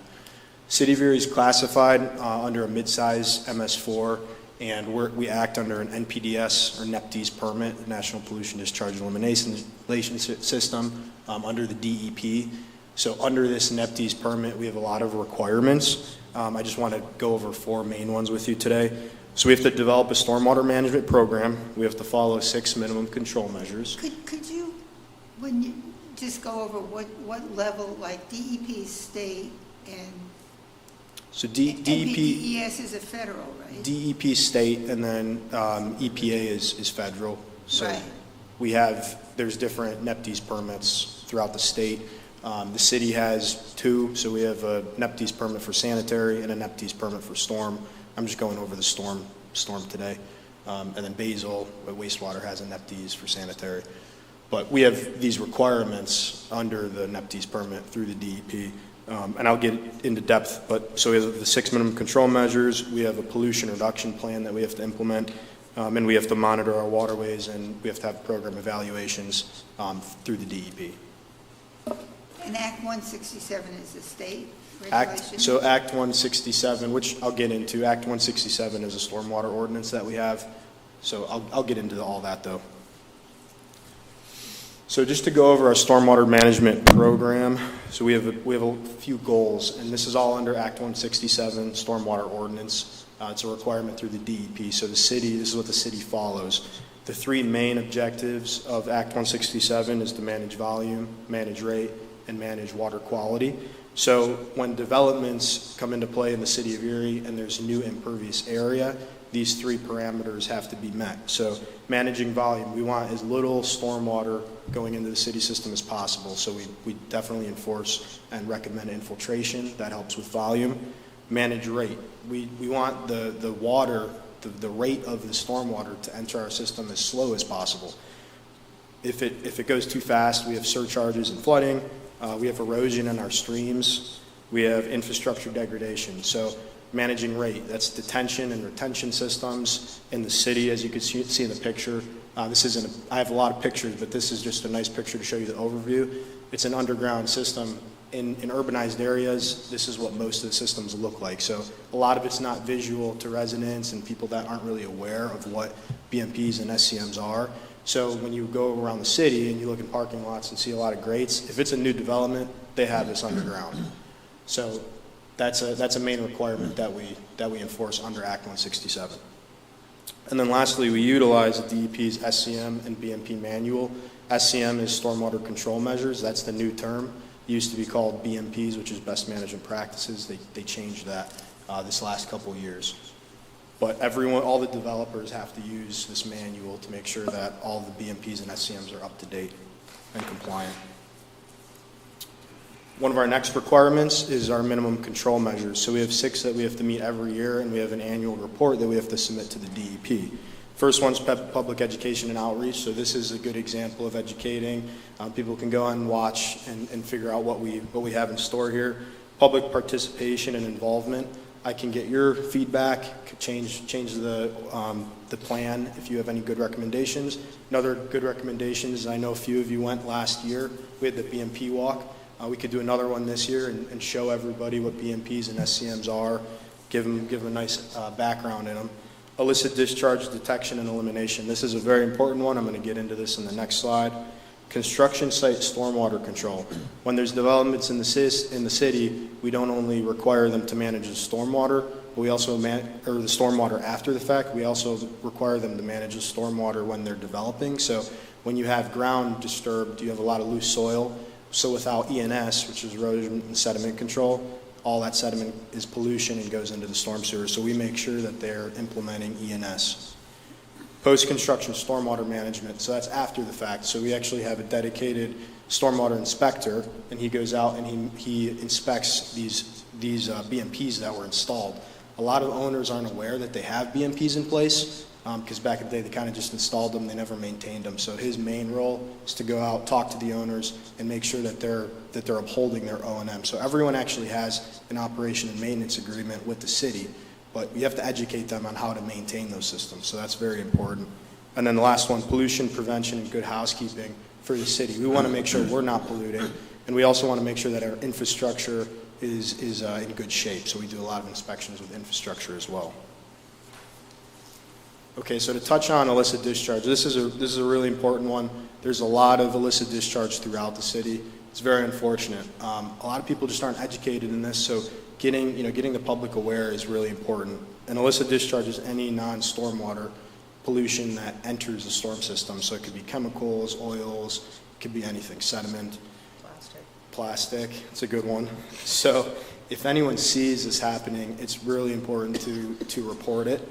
City of Erie is classified under a mid-size MS4, and we act under an NPDES or NEPDES permit, National Pollution Discharge Elimination System, under the DEP. So under this NEPDES permit, we have a lot of requirements. I just want to go over 4 main ones with you today. So we have to develop a stormwater management program. We have to follow 6 minimum control measures. Could you, when you just go over what level, like DEP, state, and So DES DEP, is a federal, right? DEP state, and then EPA is federal. So Right. there's different NEPDES permits throughout the state. The city has 2, so we have a NEPDES permit for sanitary and a NEPDES permit for storm. I'm just going over the storm today. And then Basil, wastewater, has a NEPDES for sanitary. But we have these requirements under the NEPDES permit through the DEP. And I'll get into depth, so we have the 6 minimum control measures. We have a pollution reduction plan that we have to implement. And we have to monitor our waterways, and we have to have program evaluations through the DEP. And Act 167 is a state regulation? So Act 167, which I'll get into, Act 167 is a stormwater ordinance that we have. So I'll get into all that, though. So just to go over our stormwater management program, so we have a few goals, and this is all under Act 167, stormwater ordinance. It's a requirement through the DEP. So this is what the city follows. The 3 main objectives of Act 167 is to manage volume, manage rate, and manage water quality. So when developments come into play in the city of Erie and there's a new impervious area, these 3 parameters have to be met. So managing volume, we want as little stormwater going into the city system as possible. So we definitely enforce and recommend infiltration. That helps with volume. Manage rate. We want the water, the rate of the stormwater to enter our system as slow as possible. If it goes too fast, we have surcharges and flooding. We have erosion in our streams. We have infrastructure degradation. So managing rate, that's detention and retention systems in the city, as you can see in the picture. I have a lot of pictures, but this is just a nice picture to show you the overview. It's an underground system. In urbanized areas, this is what most of the systems look like. So a lot of it's not visual to residents and people that aren't really aware of what BMPs and SCMs are. So when you go around the city and you look in parking lots and see a lot of grates, if it's a new development, they have this underground. So that's a main requirement that we enforce under Act 167. And then lastly, we utilize the DEP's SCM and BMP manual. SCM is stormwater control measures. That's the new term. It used to be called BMPs, which is best management practices. They changed that this last couple of years. But everyone, all the developers have to use this manual to make sure that all the BMPs and SCMs are up to date and compliant. One of our next requirements is our minimum control measures. So we have 6 that we have to meet every year, and we have an annual report that we have to submit to the DEP. First one's public education and outreach. So this is a good example of educating. People can go and watch and figure out what we have in store here. Public participation and involvement. I can get your feedback, change the plan if you have any good recommendations. Another good recommendation is I know a few of you went last year. We had the BMP walk. We could do another one this year and show everybody what BMPs and SCMs are, give them a nice background in them. Illicit discharge detection and elimination. This is a very important one. I'm going to get into this in the next slide. Construction site stormwater control. When there's developments in the city, we don't only require them to manage the stormwater, but we also the stormwater after the fact. We also require them to manage the stormwater when they're developing. So when you have ground disturbed, you have a lot of loose soil. So without ENS, which is erosion and sediment control, all that sediment is pollution and goes into the storm sewer. So we make sure that they're implementing ENS. Post-construction stormwater management, so that's after the fact. So we actually have a dedicated stormwater inspector, and he goes out and he inspects these BMPs that were installed. A lot of owners aren't aware that they have BMPs in place, because back in the day they kind of just installed them, they never maintained them. So his main role is to go out, talk to the owners, and make sure that they're upholding their O&M. So everyone actually has an operation and maintenance agreement with the city, but you have to educate them on how to maintain those systems. So that's very important. And then the last one, pollution prevention and good housekeeping for the city. We want to make sure we're not polluting, and we also want to make sure that our infrastructure is in good shape. So we do a lot of inspections with infrastructure as well. Okay, so to touch on illicit discharge, this is a really important one. There's a lot of illicit discharge throughout the city. It's very unfortunate. A lot of people just aren't educated in this, so getting the public aware is really important. And illicit discharge is any non-stormwater pollution that enters the storm system. So it could be chemicals, oils, it could be anything, sediment, plastic. It's a good one. So if anyone sees this happening, it's really important to report it.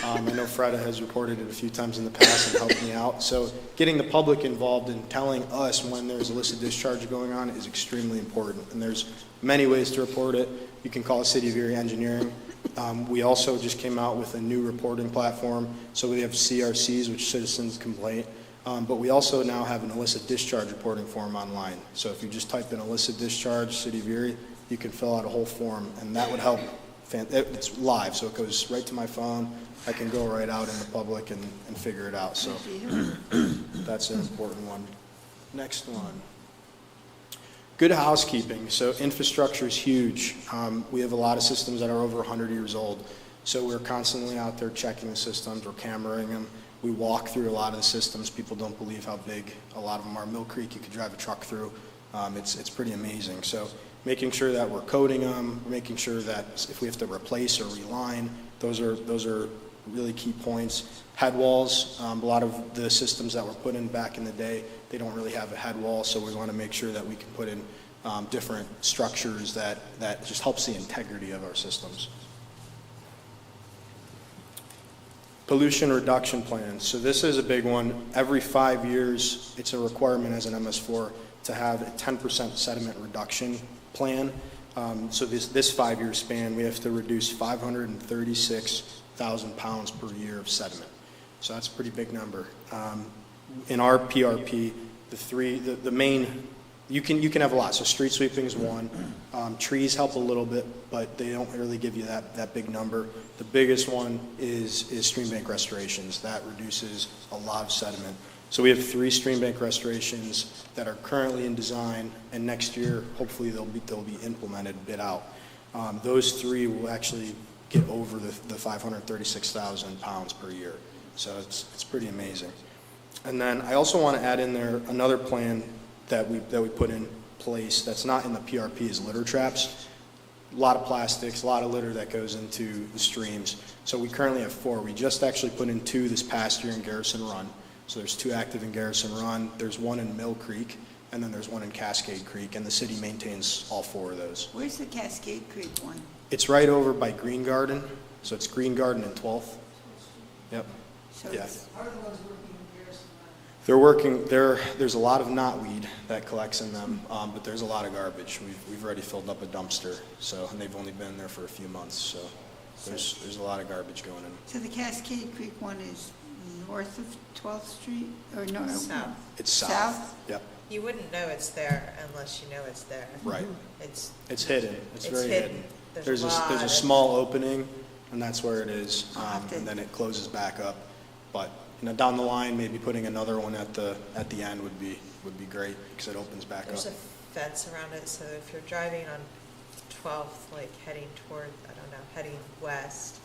I know Freda has reported it a few times in the past and helped me out. So getting the public involved and telling us when there's illicit discharge going on is extremely important. And there's many ways to report it. You can call City of Erie Engineering. We also just came out with a new reporting platform. So we have CRCs, which Citizens Complaint. But we also now have an illicit discharge reporting form online. So if you just type in illicit discharge, City of Erie, you can fill out a whole form, and that would help. It's live, so it goes right to my phone. I can go right out in the public and figure it out. So that's an important one. Next one. Good housekeeping. So infrastructure is huge. We have a lot of systems that are over 100 years old. So we're constantly out there checking the systems, we're cameraing them. We walk through a lot of the systems. People don't believe how big a lot of them are. Mill Creek, you could drive a truck through. It's pretty amazing. So making sure that we're coding them, making sure that if we have to replace or reline, those are really key points. Head walls, a lot of the systems that were put in back in the day, they don't really have a head wall, so we want to make sure that we can put in different structures that just helps the integrity of our systems. Pollution reduction plans. So this is a big one. Every 5 years, it's a requirement as an MS4 to have a 10% sediment reduction plan. So this 5-year span, we have to reduce 536,000 pounds per year of sediment. So that's a pretty big number. In our PRP, the main, you can have a lot. So street sweeping is one. Trees help a little bit, but they don't really give you that big number. The biggest one is stream bank restorations. That reduces a lot of sediment. So we have 3 stream bank restorations that are currently in design, and next year, hopefully they'll be implemented, bid out. Those 3 will actually get over the 536,000 pounds per year. So it's pretty amazing. And then I also want to add in there another plan that we put in place that's not in the PRP is litter traps. A lot of plastics, a lot of litter that goes into the streams. So we currently have 4. We just actually put in 2 this past year in Garrison Run. So there's 2 active in Garrison Run, there's 1 in Mill Creek, and then there's 1 in Cascade Creek, and the city maintains all 4 of those. Where's the Cascade Creek one? It's right over by Green Garden. So it's Green Garden and 12th. Yep. So Yeah. it's- They're working, there's a lot of knotweed that collects in them, but there's a lot of garbage. We've already filled up a dumpster, so, and they've only been there for a few months, so there's a lot of garbage going in. So the Cascade Creek one is north of 12th Street, or no? South. It's south. South? Yep, You wouldn't know it's there unless you know it's there. right. It's Hidden. It's very hidden. There's lot a of- small opening, and that's where it is, I'll have to- and then it closes back up. But, down the line, maybe putting another one at the end would be great, because it opens back up. There's a fence around it, so if you're driving on 12th, like heading toward, I don't know, heading west,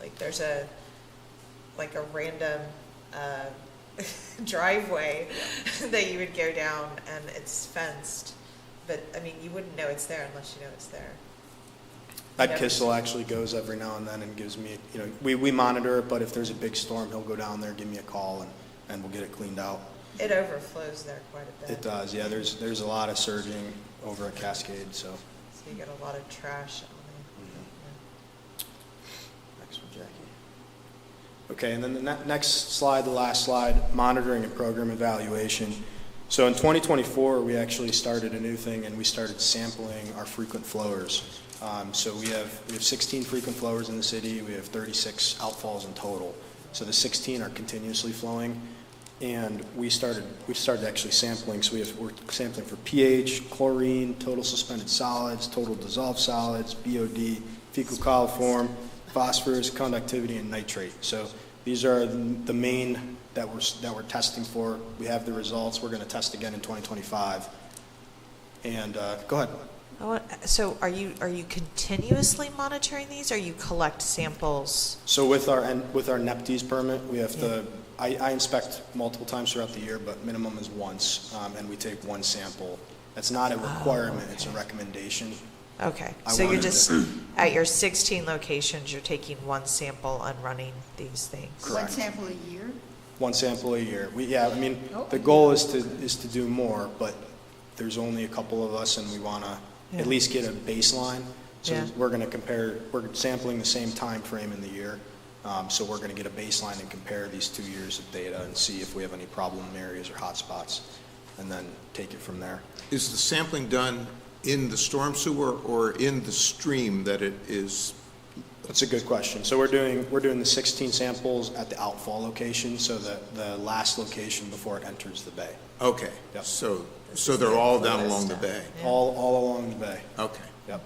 like there's a random driveway that you would go down, and it's fenced. But, I mean, you wouldn't know it's there unless you know it's there. Ed Yeah. Kissel actually goes every now and then and gives me, we monitor it, but if there's a big storm, he'll go down there, give me a call, and we'll get it cleaned out. It overflows there quite a bit. It does, yeah, there's a lot of surging over at Cascade, so. So you get a lot of trash on Next one, Jackie. Okay, and then the next slide, the last slide, monitoring and program evaluation. So in 2024, we actually started a new thing, and we started sampling our frequent flowers. So we have 16 frequent flowers in the city. We have 36 outfalls in total. So the 16 are continuously flowing, and we started actually sampling. So we're sampling for pH, chlorine, total suspended solids, total dissolved solids, BOD, fecal coliform, phosphorus, conductivity, and nitrate. So these are the main that we're testing for. We have the results. We're going to test again in 2025. And go ahead. So are you continuously monitoring these, or you collect samples? So with our NEPTES permit, we have to, I inspect multiple times throughout the year, but minimum is once, and we take one sample. That's not a requirement, it's a recommendation. Okay, I so you're wanted just, to- at your 16 locations, you're taking one sample and running these things? One Correct. sample a year? One sample a year. The goal is to do more, but there's only a couple of us, and we want to at least get a baseline. So Yeah. we're going to compare, we're sampling the same time frame in the year. So we're going to get a baseline and compare these 2 years of data and see if we have any problem areas or hotspots, and then take it from there. Is the sampling done in the storm sewer or in the stream that it is? That's a good question. So we're doing the 16 samples at the outfall location, so the last location before it enters the bay. Okay, Yep. so they're all down along the bay? Yeah. All along the bay. Okay. Yep.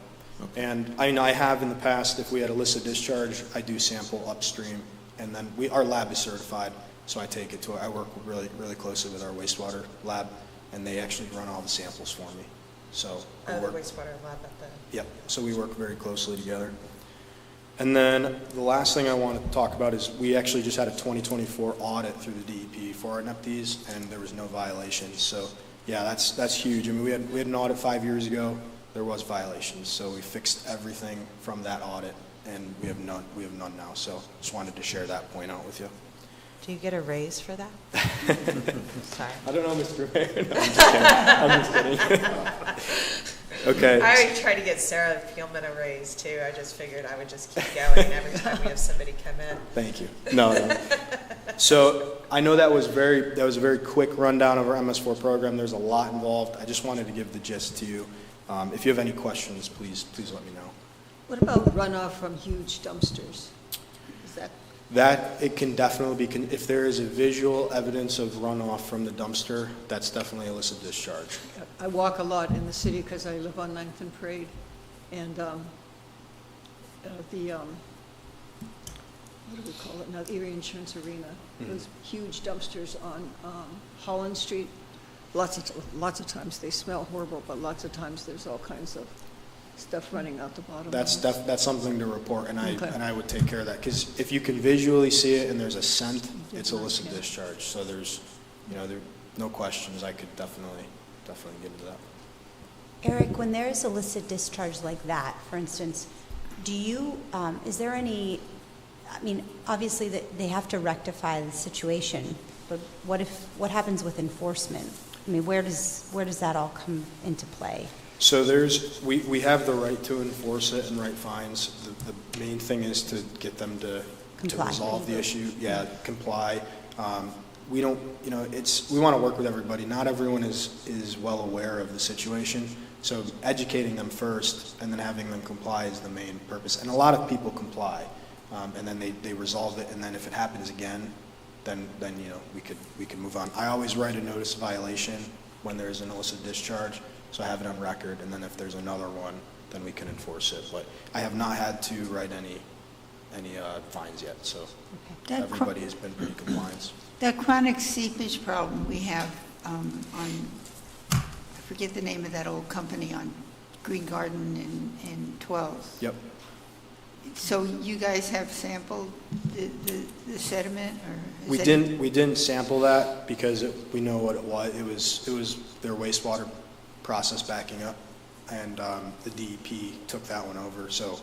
And I have in the past, if we had illicit discharge, I do sample upstream, and then our lab is certified, so I take it to, I work really, really closely with our wastewater lab, and they actually run all the samples for me. So we The work, wastewater lab at the... yep, so we work very closely together. And then the last thing I want to talk about is we actually just had a 2024 audit through the DEP for our NEPTES, and there was no violations. So yeah, that's huge. I mean, we had an audit 5 years ago. There was violations, so we fixed everything from that audit, and we have none now. So just wanted to share that point out with you. Do you get a raise for that? Sorry. I don't know, Mr. Mayor. No, I'm just kidding. I'm just kidding. Okay. I already tried to get Sarah Peelman a raise too. I just figured I would just keep going every time we have somebody come in. Thank you. No. So I know that was a very quick rundown of our MS4 program. There's a lot involved. I just wanted to give the gist to you. If you have any questions, please let me know. What about runoff from huge dumpsters? Is that, That, it can definitely be, if there is a visual evidence of runoff from the dumpster, that's definitely illicit discharge. I walk a lot in the city because I live on 9th and Parade, and what do we call it now, Erie Insurance Arena, those huge dumpsters on Holland Street. Lots of times they smell horrible, but lots of times there's all kinds of stuff running out the bottom. That's something to report, and Okay. I would take care of that, because if you can visually see it and there's a scent, it's illicit discharge. So there's, there, no questions, I could definitely get into that. Eric, when there is illicit discharge like that, for instance, do you, is there any, I mean, obviously that they have to rectify the situation, but what happens with enforcement? I mean, where does that all come into play? So we have the right to enforce it and write fines. The main thing is to get them to Comply. resolve the issue. Yeah, comply. We don't, we want to work with everybody. Not everyone is well aware of the situation. So educating them first and then having them comply is the main purpose. And a lot of people comply, and then they resolve it. And then if it happens again, then we could move on. I always write a notice of violation when there's an illicit discharge, so I have it on record. And then if there's another one, then we can enforce it. But I have not had to write any fines yet. So That everybody has been pretty compliant. That chronic seepage problem we have on, I forget the name of that old company on Green Garden in 12th. Yep. So you guys have sampled the sediment, or? We didn't sample that because we know what it was. It was their wastewater process backing up, and the DEP took that one over. So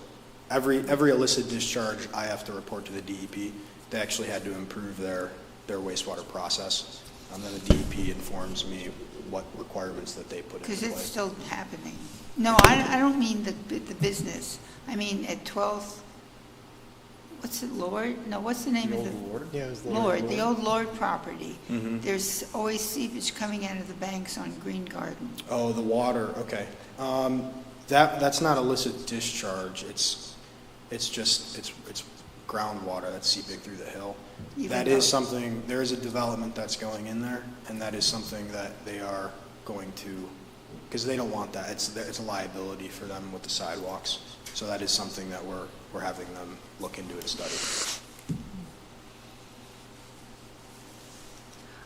every illicit discharge, I have to report to the DEP. They actually had to improve their wastewater process. And then the DEP informs me what requirements that they put into place. Because it's still happening. No, I don't mean the business. I mean at 12th, what's it, Lord? No, what's the name of the? Lord? Yeah, it was Lord, the old Lord property. Mhm. There's always seepage coming out of the banks on Green Garden. Oh, the water, okay. That's not illicit discharge. It's groundwater that's seeping through the hill. That is something, there is a development that's going in there, and that is something that they are going to, because they don't want that. It's a liability for them with the sidewalks. So that is something that we're having them look into and study.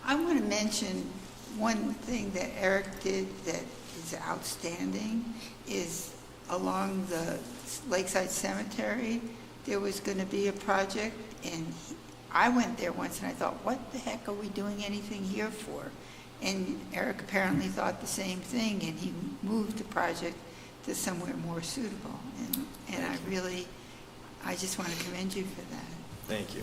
I want to mention one thing that Eric did that is outstanding is along the Lakeside Cemetery, there was going to be a project, and I went there once and I thought, what the heck are we doing anything here for? And Eric apparently thought the same thing, and he moved the project to somewhere more suitable. And I just want to commend you for that. Thank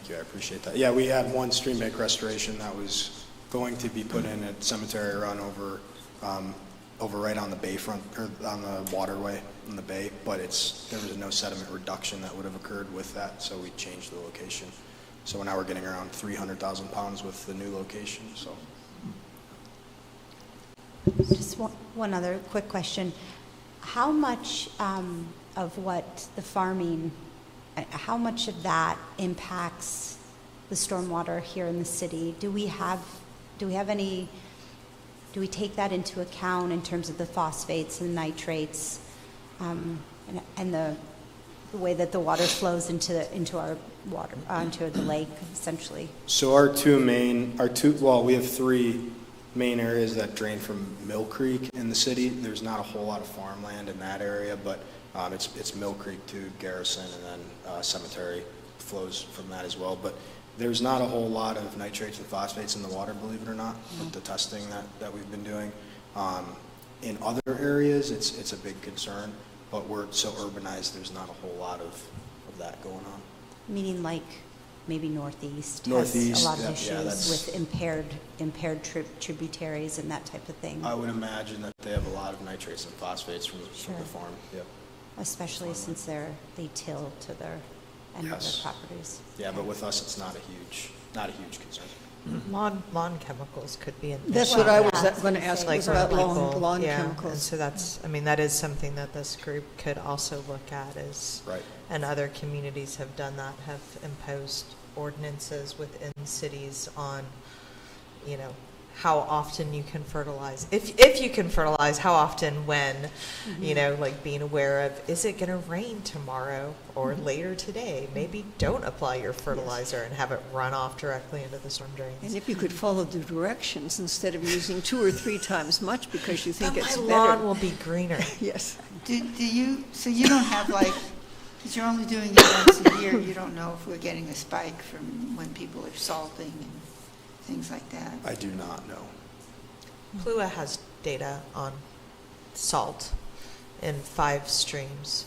you, I appreciate that. Yeah, we had one stream bank restoration that was going to be put in at Cemetery Run over right on the bayfront, or on the waterway in the bay, but there was no sediment reduction that would have occurred with that, so we changed the location. So now we're getting around 300,000 pounds with the new location, so. Just one other quick question. How much of what the farming, how much of that impacts the stormwater here in the city? Do we take that into account in terms of the phosphates and nitrates, and the way that the water flows into the lake, essentially? So we have three main areas that drain from Mill Creek in the city. There's not a whole lot of farmland in that area, but it's Mill Creek to Garrison, and then Cemetery flows from that as well. But there's not a whole lot of nitrates and phosphates in the water, believe it or not, with the testing that we've been doing. In other areas, it's a big concern, but we're so urbanized, there's not a whole lot of that going on. Meaning like maybe Northeast has Northeast, a lot of yeah, issues that's- with impaired tributaries and that type of thing, I would imagine that they have a lot of nitrates and phosphates from Sure. the farm. Yep. especially since they till to their end of Yes. their properties. Yeah, but with us, it's not a huge concern. Lawn chemicals could be an That's issue. what I Well, was yeah. going to ask, Like was about for people, lawn yeah, and chemicals. so that is something that this group could also look at is, Right. and other communities have done that, have imposed ordinances within cities on, how often you can fertilize. If you can fertilize, how often, when, like being aware of, is it going to rain tomorrow or later today? Maybe don't apply your fertilizer and have it run off directly into the storm drains. And if you could follow the directions instead of using 2 or 3 times much because you think But it's my better. lawn will be greener. Yes. So you don't have because you're only doing it once a year, you don't know if we're getting a spike from when people are salting and things like that? I do not know. Plua has data on salt in 5 streams.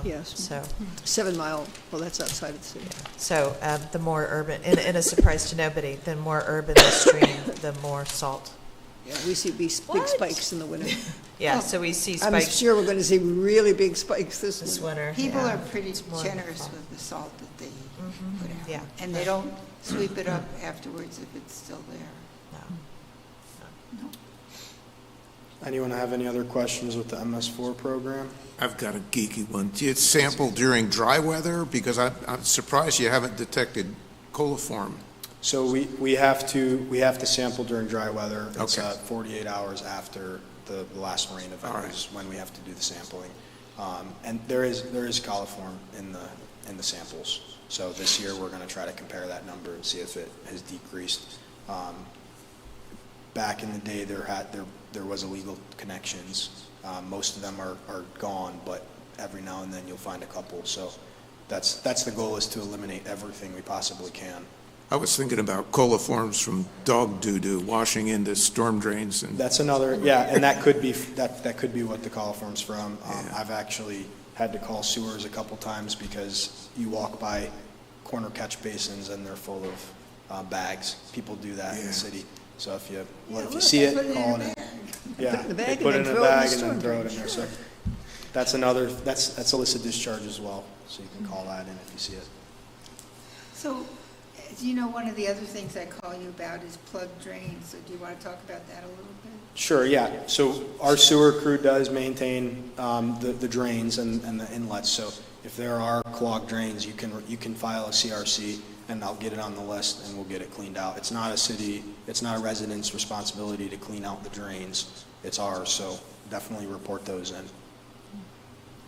Yes. So, 7 Mile, well, that's outside of the city. so the more urban, and a surprise to nobody, the more urban the stream, the more salt Yeah, we see big spikes in the winter. Yeah, so we see I'm spikes sure we're going to see really big spikes this this winter. winter. People yeah. are pretty It's more generous fun. with the salt that they put out. Yeah. And they don't sweep it up afterwards if it's still there. No. Anyone have any other questions with the MS4 program? I've got a geeky one. Do you sample during dry weather? Because I'm surprised you haven't detected coliform. So we have to sample during dry weather. It's Okay. 48 hours after the last rain event All right. is when we have to do the sampling. And there is coliform in the samples. So this year, we're going to try to compare that number and see if it has decreased. Back in the day, there was illegal connections. Most of them are gone, but every now and then you'll find a couple. So that's the goal, is to eliminate everything we possibly can. I was thinking about coliforms from dog doo-doo washing into storm drains and. That's another, yeah, and that could be what the coliform's from. Yeah. I've actually had to call sewers a couple times because you walk by corner catch basins and they're full of bags. People do that in Yeah. the city. So if you look, see I it, put it in call a it in. bag. Yeah, Put it in a they bag put it and in then a throw it in bag the and then storm throw it drain. in there. So that's another, that's illicit discharge as well. So you can call that in if you see it. So, as you know, one of the other things I call you about is plugged drains. So do you want to talk about that a little bit? Sure, yeah. So our sewer crew does maintain the drains and the inlets. So if there are clogged drains, you can file a CRC and I'll get it on the list and we'll get it cleaned out. It's not a resident's responsibility to clean out the drains. It's ours, so definitely report those in.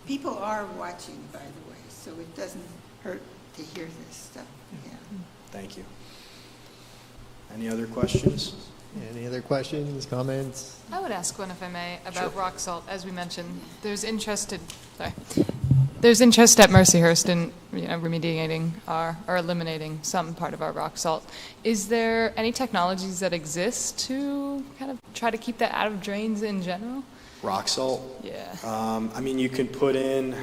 People are watching, by the way, so it doesn't hurt to hear this stuff, yeah. Thank you. Any other questions? Any other questions, comments? I would ask one, if I may, about Sure. rock salt. As we mentioned, there's interest at Mercyhurst in remediating or eliminating some part of our rock salt. Is there any technologies that exist to kind of try to keep that out of drains in general? Rock salt? Yeah. I mean, you can put in,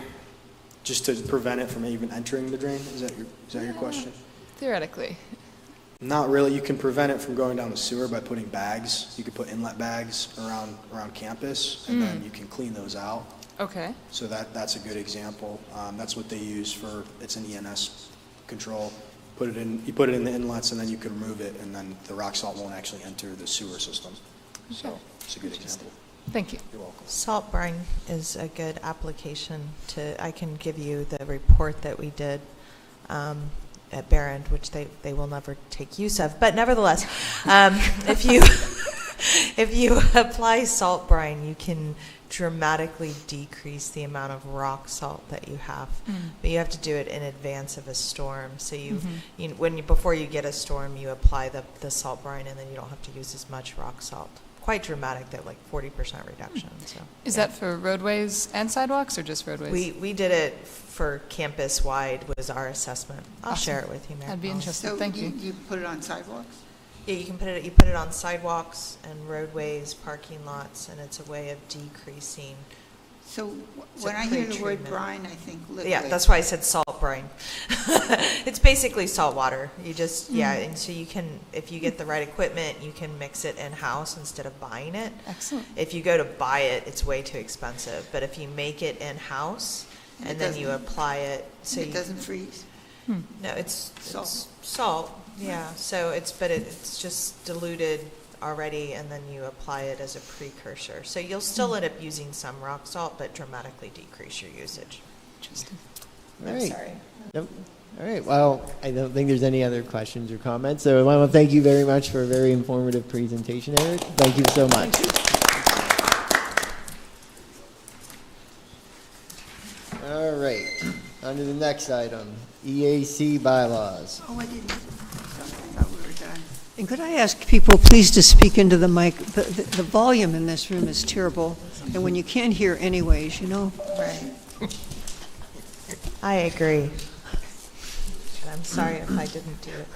just to prevent it from even entering the drain? Is that your question? Theoretically. Not really. You can prevent it from going down the sewer by putting bags. You could put inlet bags around campus, and then you can clean those out. Okay. So that's a good example. That's what they use for, it's an ENS control. You put it in the inlets, and then you can remove it, and then the rock salt won't actually enter the sewer system. So it's a good example. Thank you. You're welcome. Salt brine is a good application I can give you the report that we did at Barron, which they will never take use of. But nevertheless, if you apply salt brine, you can dramatically decrease the amount of rock salt that you have. But you have to do it in advance of a storm. So before you get a storm, you apply the salt brine, and then you don't have to use as much rock salt. Quite dramatic, that like 40% reduction. So Is yeah. that for roadways and sidewalks, or just roadways? We did it for campus wide, was our assessment. I'll Awesome. share it with you, Mary. I'd be Collins. interested. So Thank you. you put it on sidewalks? Yeah, you put it on sidewalks and roadways, parking lots, and it's a way of decreasing. So It's when a I hear the word pre-treatment. brine, I think liquid. Yeah, that's why I said salt brine. It's basically salt water. You just, and so you can, if you get the right equipment, you can mix it in-house instead of buying it. Excellent. If you go to buy it, it's way too expensive. But if you make it in-house It and then you doesn't- apply it, so It you, doesn't freeze? no, it's Salt. salt, yeah. So it's just diluted already, and then you apply it as a precursor. So you'll still end up using some rock salt, but dramatically decrease your usage. Interesting. All I'm right. sorry. Yep. All right. Well, I don't think there's any other questions or comments. So I want to thank you very much for a very informative presentation, Eric. Thank you so much. All right. On to the next item, EAC bylaws. Oh, I didn't. I thought we were done. And could I ask people, please, to speak into the mic? The volume in this room is terrible, and when you can't hear anyways, Right. I agree. And I'm sorry if I didn't do it.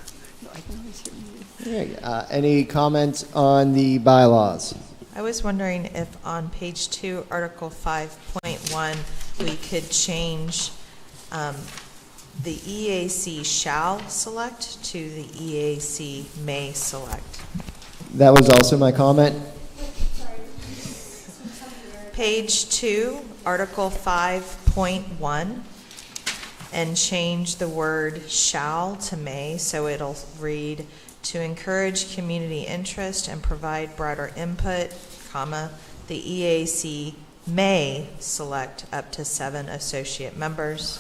I can always hear you. All right. Any comments on the bylaws? I was wondering if on page 2, Article 5.1, we could change the EAC shall select to the EAC may select. That was also my comment. page 2, Article 5.1, and change the word shall to may, so it'll read, to encourage community interest and provide broader input, comma, the EAC may select up to 7 associate members.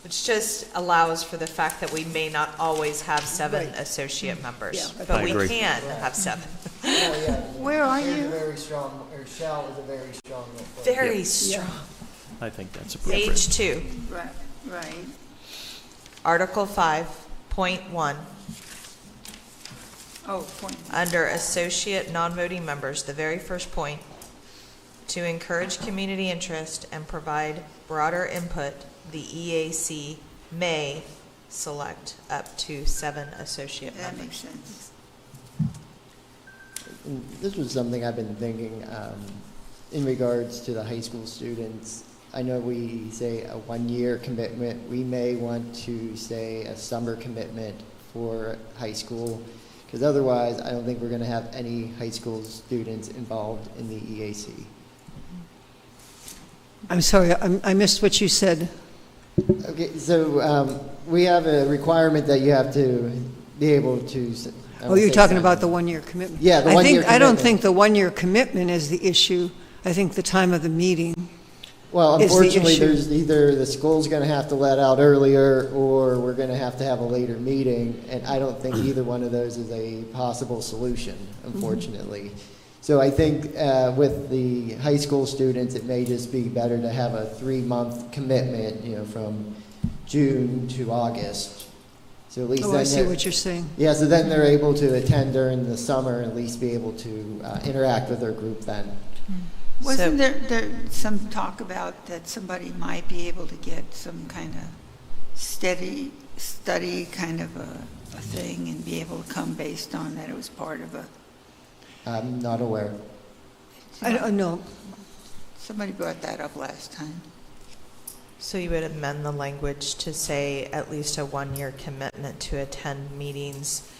Which just allows for the fact that we may not always have 7 Right. associate members, Yeah, but I we agree. can have 7. Where are There's a you? very strong, or shall is a very strong. Very strong. I think that's appropriate. Page 2, Right, right. Article 5.1, Oh, point. under associate non-voting members, the very first point, to encourage community interest and provide broader input, the EAC may select up to 7 associate That members. makes sense. This was something I've been thinking in regards to the high school students. I know we say a 1-year commitment. We may want to say a summer commitment for high school, because otherwise I don't think we're going to have any high school students involved in the EAC. I'm sorry, I missed what you said. Okay, so we have a requirement that you have to be able to. Oh, you're talking about the 1-year commitment? Yeah, the I 1-year think, I don't commitment. think the 1-year commitment is the issue. I think the time of the meeting. Well, is the unfortunately, issue. there's either the school's going to have to let out earlier, or we're going to have a later meeting, and I don't think either one of those is a possible solution, unfortunately. So I think with the high school students, it may just be better to have a 3-month commitment, from June to August. So at least Oh, then I see they're- what you're saying. Yeah, so then they're able to attend during the summer and at least be able to interact with their group then. Wasn't there some talk about that somebody might be able to get some kind of study kind of a thing and be able to come based on that it was part of a, I'm not aware. I don't know. somebody brought that up last time. So you would amend the language to say at least a 1-year commitment to attend meetings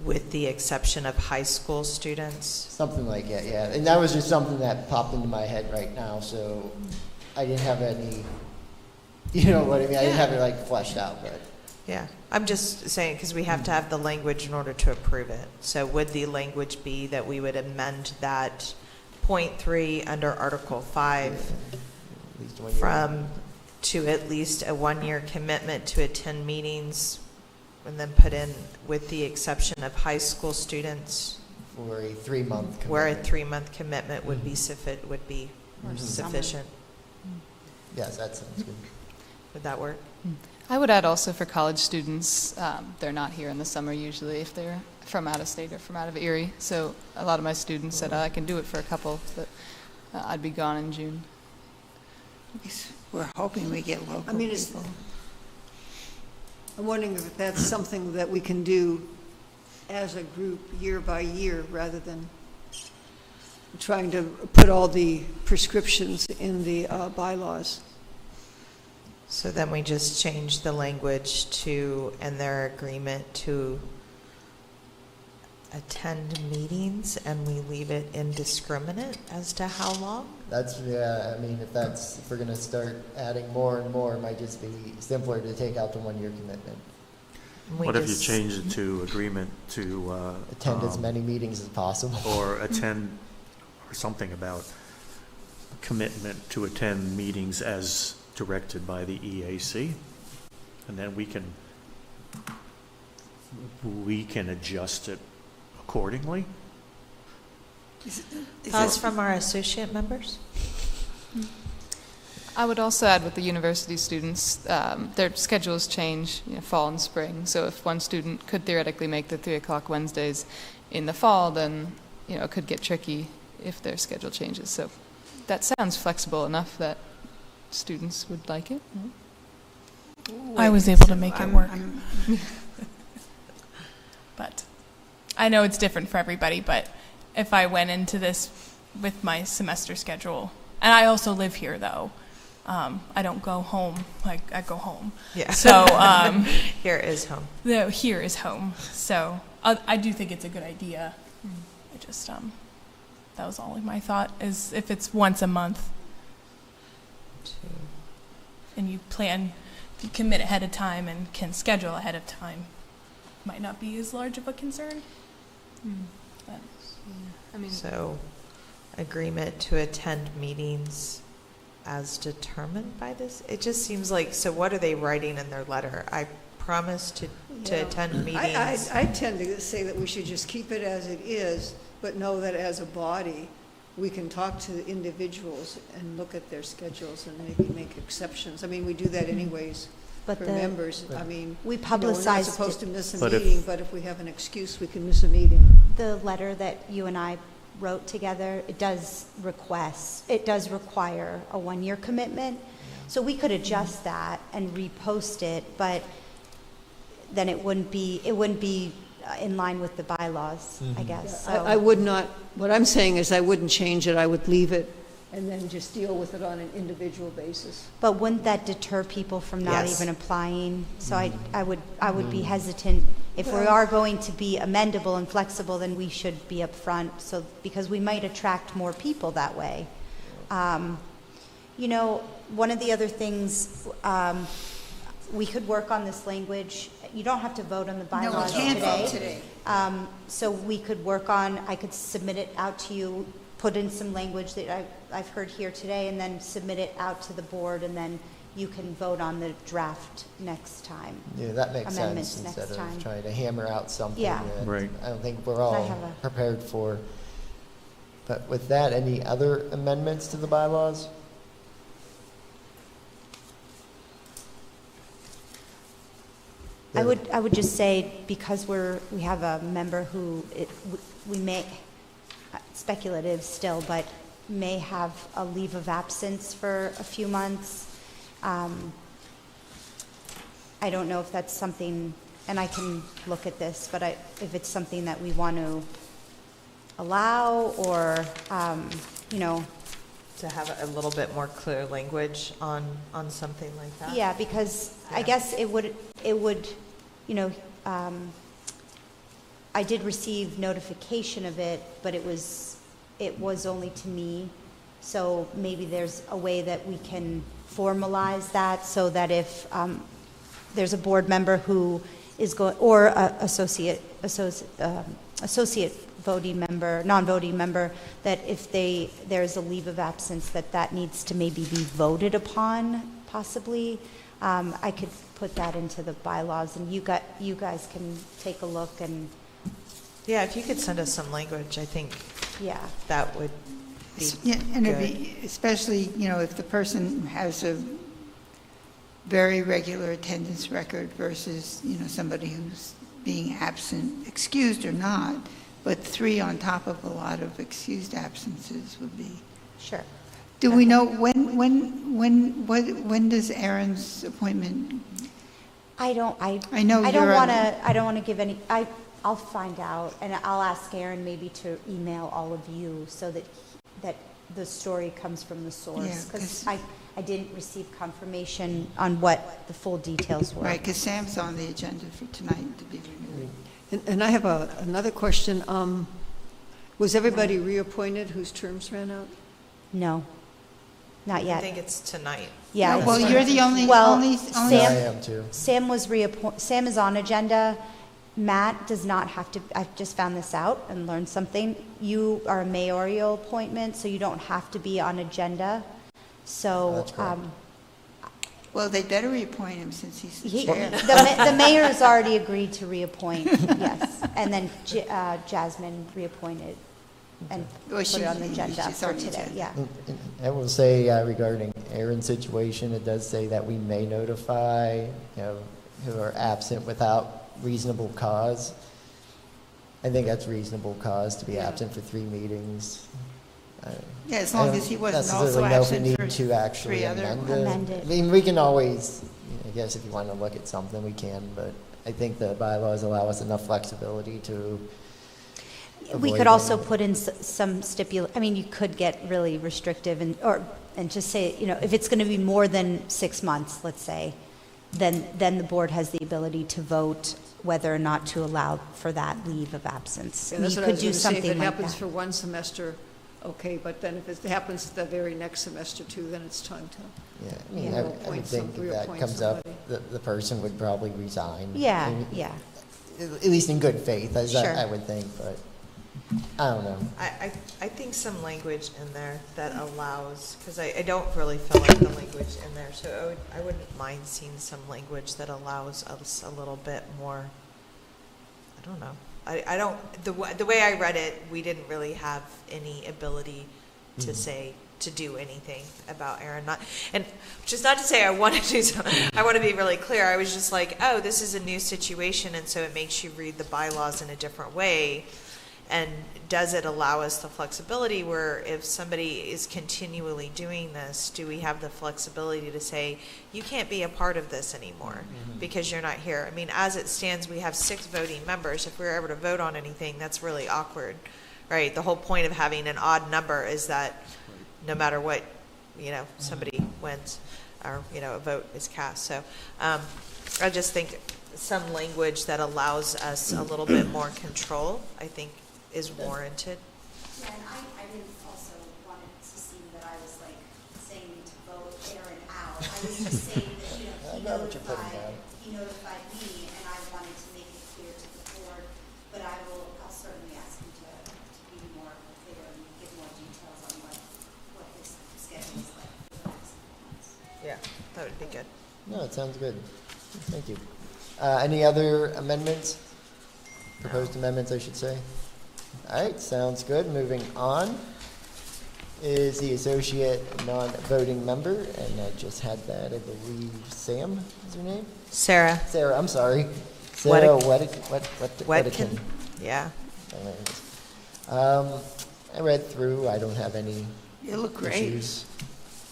with the exception of high school students? Something like that, yeah. And that was just something that popped into my head right now, so I didn't have any, you know what I mean? I didn't have it fleshed out, but. Yeah, I'm just saying, because we have to have the language in order to approve it. So would the language be that we would amend that point 3 under Article 5 At least 1 year. from to at least a 1-year commitment to attend meetings, and then put in with the exception of high school students, For a 3-month commitment. where a 3-month commitment would be sufficient? Yes, that sounds good. Would that work? I would add also for college students, they're not here in the summer usually if they're from out of state or from out of Erie. So a lot of my students said, I can do it for a couple, but I'd be gone in June. We're hoping we get local I mean, it's- people. I'm wondering if that's something that we can do as a group year by year rather than trying to put all the prescriptions in the bylaws. So then we just change the language to, and their agreement to attend meetings, and we leave it indiscriminate as to how long? That's, yeah, I mean, if we're gonna start adding more and more, it might just be simpler to take out the 1-year commitment. We What if you just- change it to agreement to? Attend as many meetings as possible. Or attend, or something about commitment to attend meetings as directed by the EAC? And then we can adjust it accordingly? Thoughts from our associate members? I would also add with the university students, their schedules change, fall and spring. So if one student could theoretically make the 3 o'clock Wednesdays in the fall, then it could get tricky if their schedule changes. So that sounds flexible enough that students would like it. I was able to make it work. I'm- But I know it's different for everybody, but if I went into this with my semester schedule, and I also live here though, I don't go home, I go home. Yeah. So Here is home. here is home. So I do think it's a good idea. I just, that was only my thought, is if it's once a month and you plan, if you commit ahead of time and can schedule ahead of time, might not be as large of a concern. But, I mean, So, agreement to attend meetings as determined by this? It just seems like, so what are they writing in their letter? I promise to Yeah. attend meetings. I tend to say that we should just keep it as it is, but know that as a body, we can talk to the individuals and look at their schedules and maybe make exceptions. I mean, we do that anyways But for the, members. I mean, we you know, we're not publicized supposed to miss a But if- meeting, but if we have an excuse, we can miss a meeting. the letter that you and I wrote together, it does require a 1-year commitment. So we could adjust that and repost it, but then it wouldn't be in line with the bylaws, I guess. So I would not, what I'm saying is I wouldn't change it, I would leave it and then just deal with it on an individual basis. But wouldn't that deter people from not Yes. even applying? So I would be hesitant. If we are going to be amendable and flexible, then we should be upfront, so, because we might attract more people that way. You know, one of the other things, we could work on this language. You don't have to vote on the No, we bylaws can't today. vote today. So we could work on, I could submit it out to you, put in some language that I've heard here today, and then submit it out to the board, and then you can vote on the draft next time. Yeah, that makes Amendments sense, next instead time. of trying to hammer out something Yeah. that Right. I don't think we're I all have a- prepared for. But with that, any other amendments to the bylaws? I would just say, because we have a member who, we may, speculative still, but may have a leave of absence for a few months. I don't know if that's something, and I can look at this, but if it's something that we want to allow, or, you know, To have a little bit more clear language on something like that? yeah, because I Yeah. guess it would, you know, I did receive notification of it, but it was only to me. So maybe there's a way that we can formalize that, so that if there's a board member who is going, or a associate voting member, non-voting member, that if there's a leave of absence, that needs to maybe be voted upon, possibly. I could put that into the bylaws, and you guys can take a look, and, Yeah, if you could send us some language, I think yeah. that would be Yeah, and it'd good. be, especially, you know, if the person has a very regular attendance record versus, you know, somebody who's being absent, excused or not, but 3 on top of a lot of excused absences would be. Sure. Do we know when does Aaron's appointment? I know I don't you're want on- to, I don't want to give any, I'll find out, and I'll ask Aaron maybe to email all of you, so that the story comes from the source. Yeah, Because 'cause- I didn't receive confirmation on what the full details were. Right, because Sam's on the agenda for tonight to be renewed. And I have another question. Was everybody reappointed whose terms ran out? No, not I yet. think it's tonight. Yeah. No, well, you're the only, Well, only, I Sam- am too. Sam was Sam is on agenda. Matt does not have to, I just found this out and learned something. You are a mayoral appointment, so you don't have to be on agenda. So, That's correct. well, they better reappoint him since he's the chair. the mayor's already agreed to reappoint, yes. And then Jasmine reappointed and Well, put it on the she's agenda on for the today, agenda. yeah. And I will say regarding Aaron's situation, it does say that we may notify, you know, who are absent without reasonable cause. I think that's reasonable cause to be Yeah. absent for 3 meetings. Yeah, as I long don't as he wasn't also necessarily know if we absent need for to actually 3 other. Amend it. I mean, we can always, I guess if you want to look at something, we can, but I think the bylaws allow us enough flexibility to We avoid could also any- put in some I mean, you could get really restrictive and just say, you know, if it's going to be more than 6 months, let's say, then the board has the ability to vote whether or not to allow for that leave of absence. Yeah, And that's you what I could was do going to say. If something it like happens that. for one semester, okay, but then if it happens the very next semester too, then it's time to. Yeah, I mean, Yeah. I would Appoint think some- if that reappoint comes up, somebody. the person would probably resign. Yeah, I mean, yeah. At least in good faith, as Sure. I would think, but I don't know. I think some language in there that allows, because I don't really feel like the language in there, so I wouldn't mind seeing some language that allows us a little bit more, I don't know. I don't, the way I read it, we didn't really have any ability to say, to do anything about Aaron not, and which is not to say I want to do something. I want to be really clear. I was just like, oh, this is a new situation, and so it makes you read the bylaws in a different way. And does it allow us the flexibility where if somebody is continually doing this, do we have the flexibility to say, you can't be a part of this anymore because you're not here? I mean, as it stands, we have 6 voting members. If we were ever to vote on anything, that's really awkward, right? The whole point of having an odd number is that no matter what, somebody wins or, a vote is cast. So I just think some language that allows us a little bit more control, I think, is warranted. Yeah, and I didn't also want it to seem that I was like saying to vote Aaron out. I was just saying that, I know what you're putting down. he notified me, and I wanted to make it clear to the board, but I'll certainly ask him to be more clear and give more details on what his schedule is like for the next couple months. Yeah, that would be good. No, it sounds good. Thank you. Any other amendments? Proposed amendments, I should say. All right, sounds good. Moving on is the associate non-voting member, and I just had that, I believe, Sam is her name? Sarah Sarah, I'm sorry. Sarah Wedkin. Wedkin. Yeah. I read through, I don't have any You look great. issues.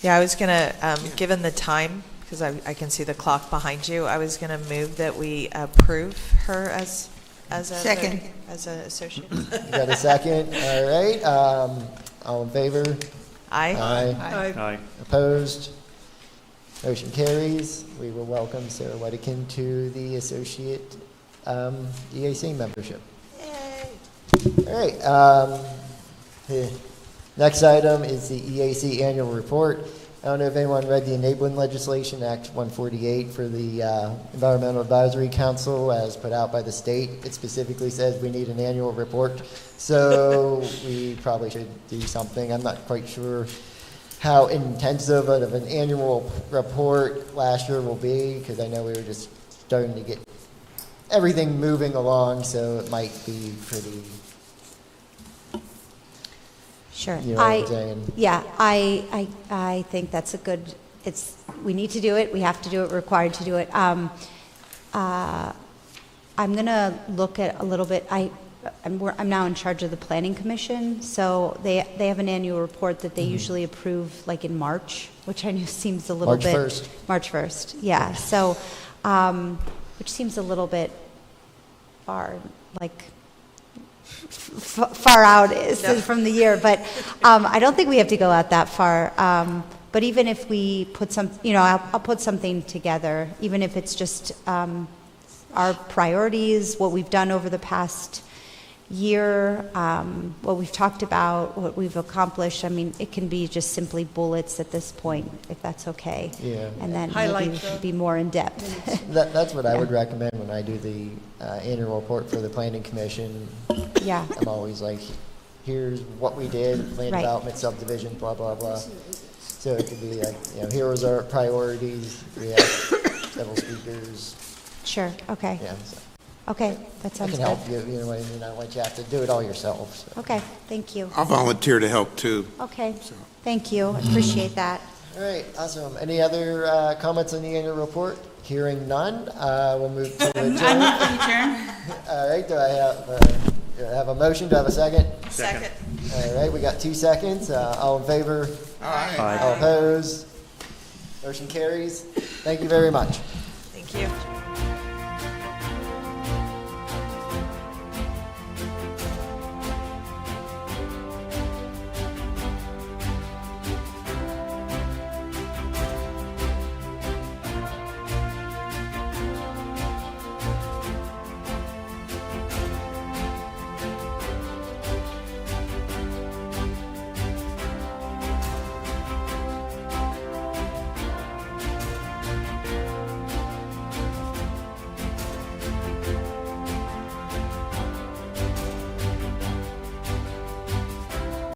Yeah, I was gonna, given the time, because I can see the clock behind you, I was gonna move that we approve her as a Second. as an associate. You got a second? All right. All in favor? Aye. Aye. Aye. Opposed? Motion carries. We will welcome Sarah Wedekin to the associate EAC membership. Yay. All right. The next item is the EAC annual report. I don't know if anyone read the enabling legislation, Act 148 for the Environmental Advisory Council as put out by the state. It specifically says we need an annual report. So we probably should do something. I'm not quite sure how intensive of an annual report last year will be, because I know we were just starting to get everything moving along, so it might be pretty, Sure. you know what I'm saying? Yeah, I think that's a good, we need to do it, we have to do it, we're required to do it. I'm going to look at a little bit, I'm now in charge of the Planning Commission, so they have an annual report that they usually approve like in March, which I know seems a little March bit. 1st. March 1st, yeah, so, which seems a little bit far, like, far out from the year, but I don't think we have to go out that far. But even if we put I'll put something together, even if it's just our priorities, what we've done over the past year, what we've talked about, what we've accomplished. I mean, it can be just simply bullets at this point, if that's okay. Yeah. And then Highlight maybe we the can be more in depth. That's what I would recommend when I do the annual report for the Planning Commission. Yeah. I'm always like, here's what we did, land Right. development, subdivision, blah, blah, blah. So it could be like, here was our priorities. We have several speakers. Sure, okay. Yeah, so Okay, that I sounds can good. help you, you know what I mean? I don't want you to have to do it all yourself. So. Okay, thank you. I'll volunteer to help too. Okay, thank you, I appreciate that. All right, awesome. Any other comments on the annual report? Hearing none, we'll move to adjourn. All right, do I have a motion? Do I have a second? Second. All right, we got 2 seconds. All in favor? Aye. All opposed? Motion carries. Thank you very much. Thank you.